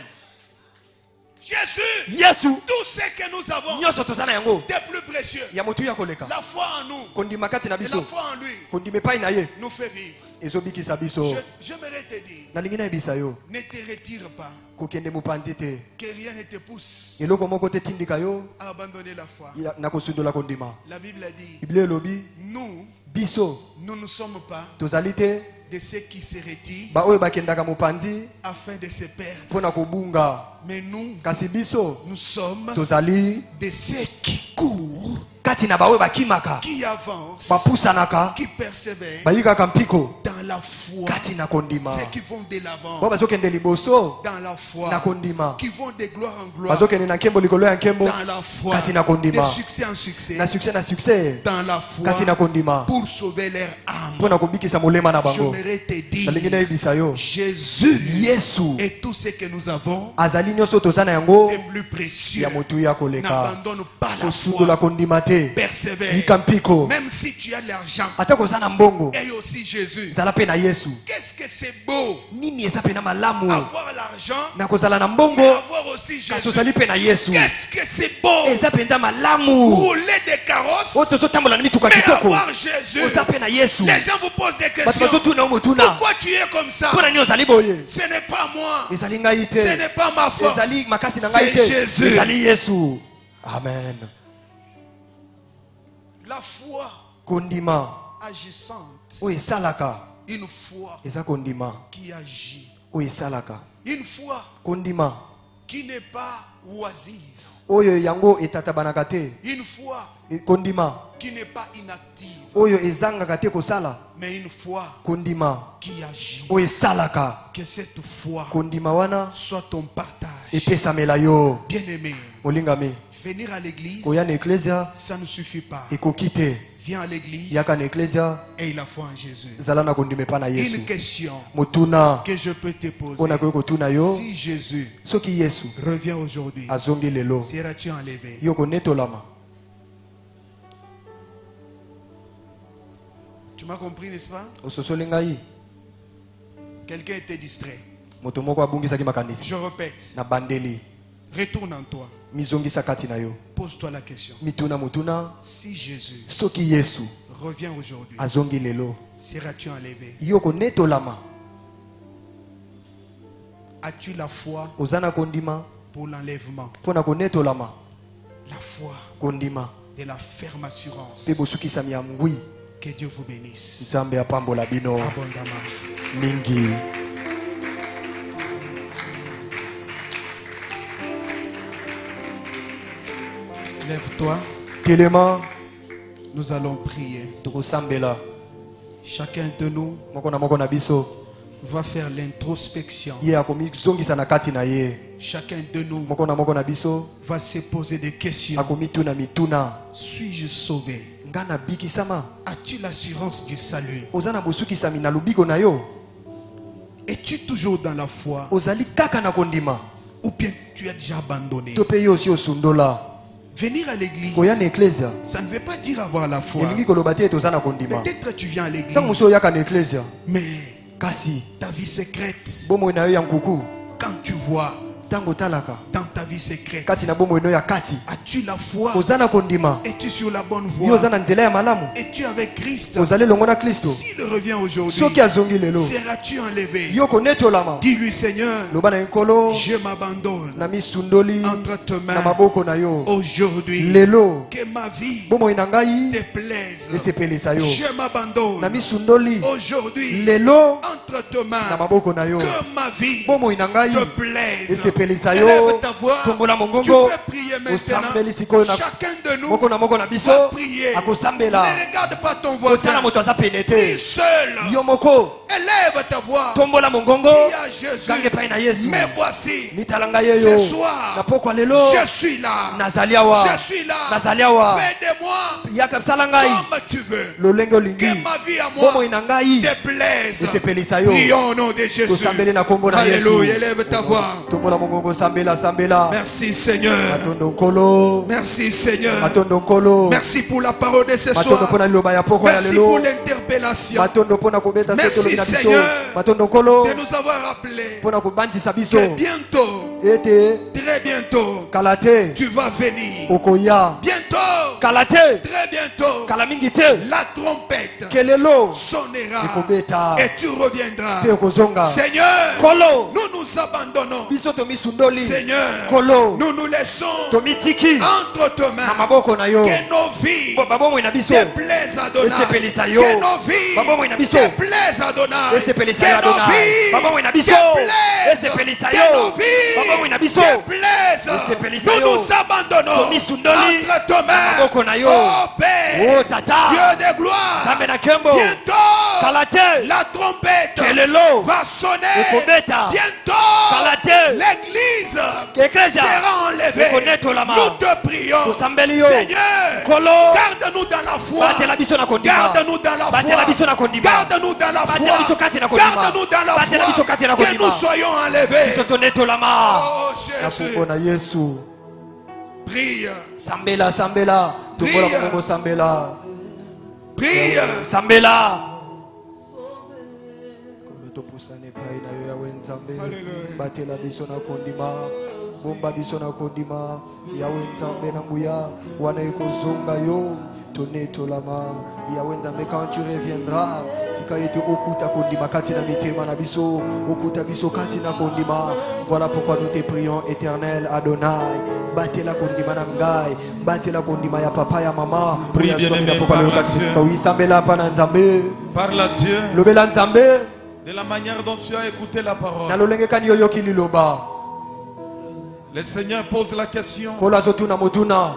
Jésus, Yesu tout ce que nous avons nyonso tozana yango de plus précieux, ya motu ya koleka la foi en nous kondima kati na et la biso foi en lui kondima epai na ye nous fait vivre. ezobikisa biso. J'aimerais te dire, nalingi nayebisa yo ne te retire pas, kokende mopanzi te que rien ne te pousse eloko moko te tindika yo à abandonner la foi. na kosundola kondima. La Bible a dit, biblia elobi nous, biso nous ne sommes pas tozali te de ceux qui se retirent baoyo bakendaka mopanzi afin de se perdre. mpo na kobunga, Mais nous, kasi biso nous sommes tozali de ceux qui courent, kati na baoyo bakimaka qui avancent, bapusanaka qui persévèrent bayikaka mpiko dans la foi. kati na kondima. Ceux qui vont de bao l'avant bazokende liboso dans la foi, na kondima, qui vont de gloire en gloire bazokende na nkembo likolo ya nkembo dans la foi, kati na kondima, de succès en succès na succès na succès dans la foi, kati na kondima, pour sauver leur âme. mpo na kobikisa molema na bango. J'aimerais te nalingi dire, nayebisa yo Jésus yesu et tout ce que nous avons azali nyonso toza na yango est plus précieux. ya motu ya koleka. N'abandonne pas la kosundola foi, kondima te, persévère. yika mpiko. Même si tu as de l'argent, ata koza na mbongo et aussi Jésus. zala mpe na yesu. Qu'est-ce que c'est beau nini eza mpe na malamu avoir l'argent na kozala na et mbongo avoir aussi kasi Jésus. ozali mpe na yesu. Qu'est-ce que c'est beau eza mpenza malamu rouler des carrosses oyo tozotambola na mituka mais kitoko avoir Jésus. oza mpe na yesu. Les gens vous posent des bato questions. bazotuna yo motuna Pourquoi tu es comme ça? mpo na nini ozali boye. Ce n'est pas moi. ezali ngai Ce te, n'est pas ma force. ezali makasi na ngai C'est te, Jésus. ezali yesu. Amen. La foi kondima agissante. oyo esalaka, Une foi eza kondima qui agit. oyo esalaka. Une foi kondima qui n'est pas oisive. oyo yango etatabanaka te. Une foi kondima qui n'est pas inactive. oyo ezangaka te kosala. Mais une foi kondima qui agit. oyo esalaka. Que cette foi kondima wana soit ton partage. epesamela yo. Bien-aimé, molingami, venir à l'église, koya na eklesia ça ne suffit pas. ekoki te. Viens à l'église yaka na eklesia et la foi en Jésus. zala na kondima epa na yesu. Une question motuna que je peux te poser. oyo nakoki kotuna yo, Si Jésus soki yesu revient aujourd'hui, azongi lelo, seras-tu enlevé? yo konetolama. Tu m'as compris, n'est-ce pas? ososoli ngai. Quelqu'un était distrait. moto moko abungisaki makanisi Je répète, na bandeli, retourne en toi. mizongisa kati na yo, Pose-toi la question. mituna motuna. Si Jésus soki yesu revient aujourd'hui, azongi lelo, seras-tu enlevé? yo konetolama. As-tu la foi oza na kondima pour l'enlèvement? mpo na konetolama. La foi kondima de la ferme assurance. mpe bosukisami ya ngwi. Que Dieu vous bénisse nzambe apambola bino abondamment. mingi. Lève-toi, telema nous allons prier. tokosambela. Chacun de nous moko na biso va faire l'introspection. ye akomizongisa na kati na ye. Chacun de nous moko na biso va se poser des questions. akomituna mituna. Suis-je sauvé? nga nabikisama? As-tu l'assurance du salut? oza na bosukisami na lubiko na yo? Es-tu toujours dans la foi? ozali kaka na kondima Ou bien tu as déjà abandonné? to mpe yo osi osundola? Venir à l'église, koya na eklesia ça ne veut pas dire avoir la foi. elingi koloba te toza na kondima. Peut-être tu viens à l'église, ntango mosi oyaka na eklesia mais kasi ta vie secrète, bomoi na yo ya nkuku, quand tu vois ntango otalaka dans ta vie secrète, kati na bomoi no ya kati, as-tu la foi? oza na kondima, Es-tu sur la bonne yo oza voie? na nzela ya malamu, Es-tu avec Christ? ozali elongo na kristo? S'il revient aujourd'hui, soki azongi lelo, seras-tu enlevé? yo konetolama. Dis-lui, Seigneur, loba na nkolo, je m'abandonne na misundoli entre tes na mains maboko na yo. aujourd'hui. lelo Que ma vie bomoi na ngai te plaise. esepelisa yo. Je m'abandonne na misundoli aujourd'hui lelo entre tes na mains. maboko na yo. Que ma vie bomoi na ngai te plaise. esepelisa yo. Élève ta voix. tombola Tu mongongo, peux prier maintenant. osambeli sikoyo na Chacun de nous moko na va biso prier. akosambela. Ne regarde pas ton kotala voisin. moto aza pene Prie te, seul. yo moko Élève ta voix. tombola mongongo, Dis à Jésus. gange epai na yesu. Mais voici, mitala ngai yeyo ce soir, na pokwa lelo je suis là. nazali awa, Je suis là. nazali awa. Fais de moi yaka sala ngai comme tu veux. lolenge olingi. Que ma vie à moi bomoi na ngai te plaise. esepelisa yo. Prions au nom de Jésus. tosambeli na kombo na yesu. Alléluia. Élève ta voix. tombola mongongo, sambela sambela. Merci Seigneur. matondo nkolo, Merci Seigneur. matondo nkolo, Merci pour la parole de ce matondo soir. mpona liloba ya pokwa ya Merci pour lelo, l'interpellation. matondo mpona kobeta Merci, setolo na biso, Seigneur, matondo nkolo De nous avoir rappelé mpona kobandisa biso que bientôt ete Très bientôt, kalate tu vas venir. okoya Bientôt, kalate très bientôt, kalamingi te la trompette kelelo sonnera ekobeta et tu reviendras. te okozonga Seigneur, kolo nous nous abandonnons. biso tomisundoli Seigneur, kolo nous nous laissons tomitiki entre tes na mains. maboko na yo Que nos vies babomoi na biso te plaisent, Adonai. esepelisa yo Que nos vies babomoi na biso te plaisent, Adonai. esepelisa yo Que nos adonai vies babomoi na biso te plaisent. esepelisa Que yo nos vies babomoi na biso te plaisent. esepelisa Nous yo nous abandonnons tomisundoli entre tes mains. maboko na yo Oh Père, oh tata Dieu de gloire. zambe na kembo Bientôt, kalate la trompette kelelo va sonner. ekobeta Bientôt, kalate l'église eklesia sera enlevée. ekonetolama Nous te prions, tosambeli yo Seigneur. kolo Garde-nous dans la foi. batela biso na kondima Garde-nous dans la batela biso na foi. kondima Garde-nous dans la batela biso foi. kati na kondima Garde-nous dans la batela biso kati na foi. Que kondima nous soyons enlevés. biso tonetolama Oh na Jésus, kombo na yesu prie, sambela sambela tombola Prie. kongo sambela prie. sambela kono topusana epai na yo yawe nzambe Hallelujah. batela biso na kondima bomba biso na kondima yawe nzambe na nguya wana ekozonga yo tonetolama yawe nzambe quand tu reviendras tika ete okuta kondima kati na mitema na biso okuta biso kati na kondima. Voilà pourquoi nous te prions, éternel Adonai, batela kondima na ngai, batela kondima ya papa ya mama. Prie, bien-aimé, parle à Dieu. Oui, sambela pa na nzambe Parle à Dieu lobela nzambe de la manière dont tu as écouté la parole. na lolenge kani yoyoki liloba Le Seigneur pose la question. kola azotuna motuna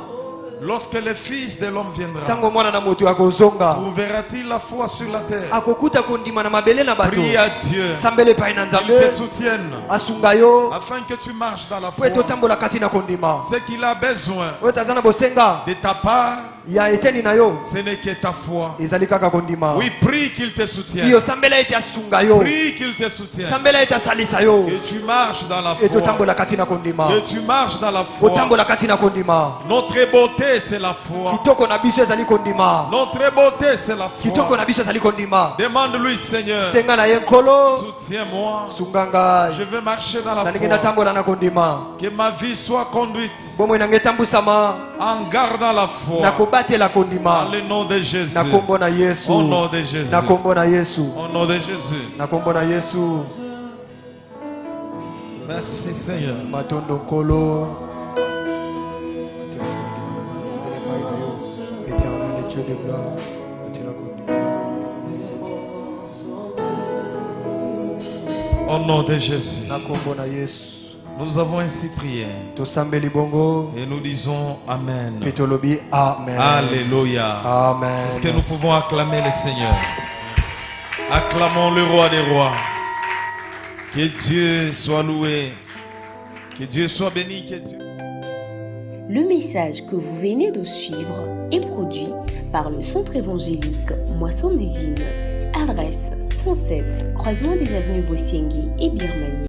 Lorsque le Fils de l'homme viendra, ntango mwana na moto akozonga trouveras-tu la foi sur la terre? akokuta kondima na mabele na bato. Prie à Dieu sambele epai na qu'il te nzambe soutienne asunga yo afin que tu marches dans la po foi. ete otambola kati na kondima Ce qu'il a besoin oyo taza na bosenga de ta part, ya eteni na yo ce n'est que ta foi. ezali kaka kondima. Oui, prie qu'il te soutienne. iyo sambela ete asunga yo Prie qu'il te soutienne. sambela ete asalisa yo Que tu marches dans la ete foi. otambola kati na kondima Que tu marches dans la foi. otambola kati na kondima. Notre beauté, c'est la foi. kitoko na biso ezali kondima Notre beauté, c'est la kitoko foi. na biso ezali kondima. Demande-lui, Seigneur, senga na ye nkolo soutiens-moi. sunga ngai Je veux marcher dans la nalingi foi. natambola na kondima Que ma vie soit conduite bomoi nange etambusama en gardant la foi. na kobatela kondima Dans le nom de Jésus. na kombo na yesu Au nom de Jésus. na kombo na yesu Au nom de Jésus. na kombo na yesu. Merci, Seigneur. matondo nkolo éternel Dieu de gloire batela kondima. Au nom de Jésus. na kombo na yesu Nous avons ainsi prié. tosambeli bongo Et nous disons Amen. mpe tolobi amen. Alléluia. Amen. Est-ce que nous pouvons acclamer le Seigneur? Acclamons le roi des rois. Que Dieu soit loué. Que Dieu soit béni. Que Dieu... Le message que vous venez de suivre est produit par le Centre évangélique Moisson Divine. Adresse 107, croisement des avenues Bossiengui et Birmanie.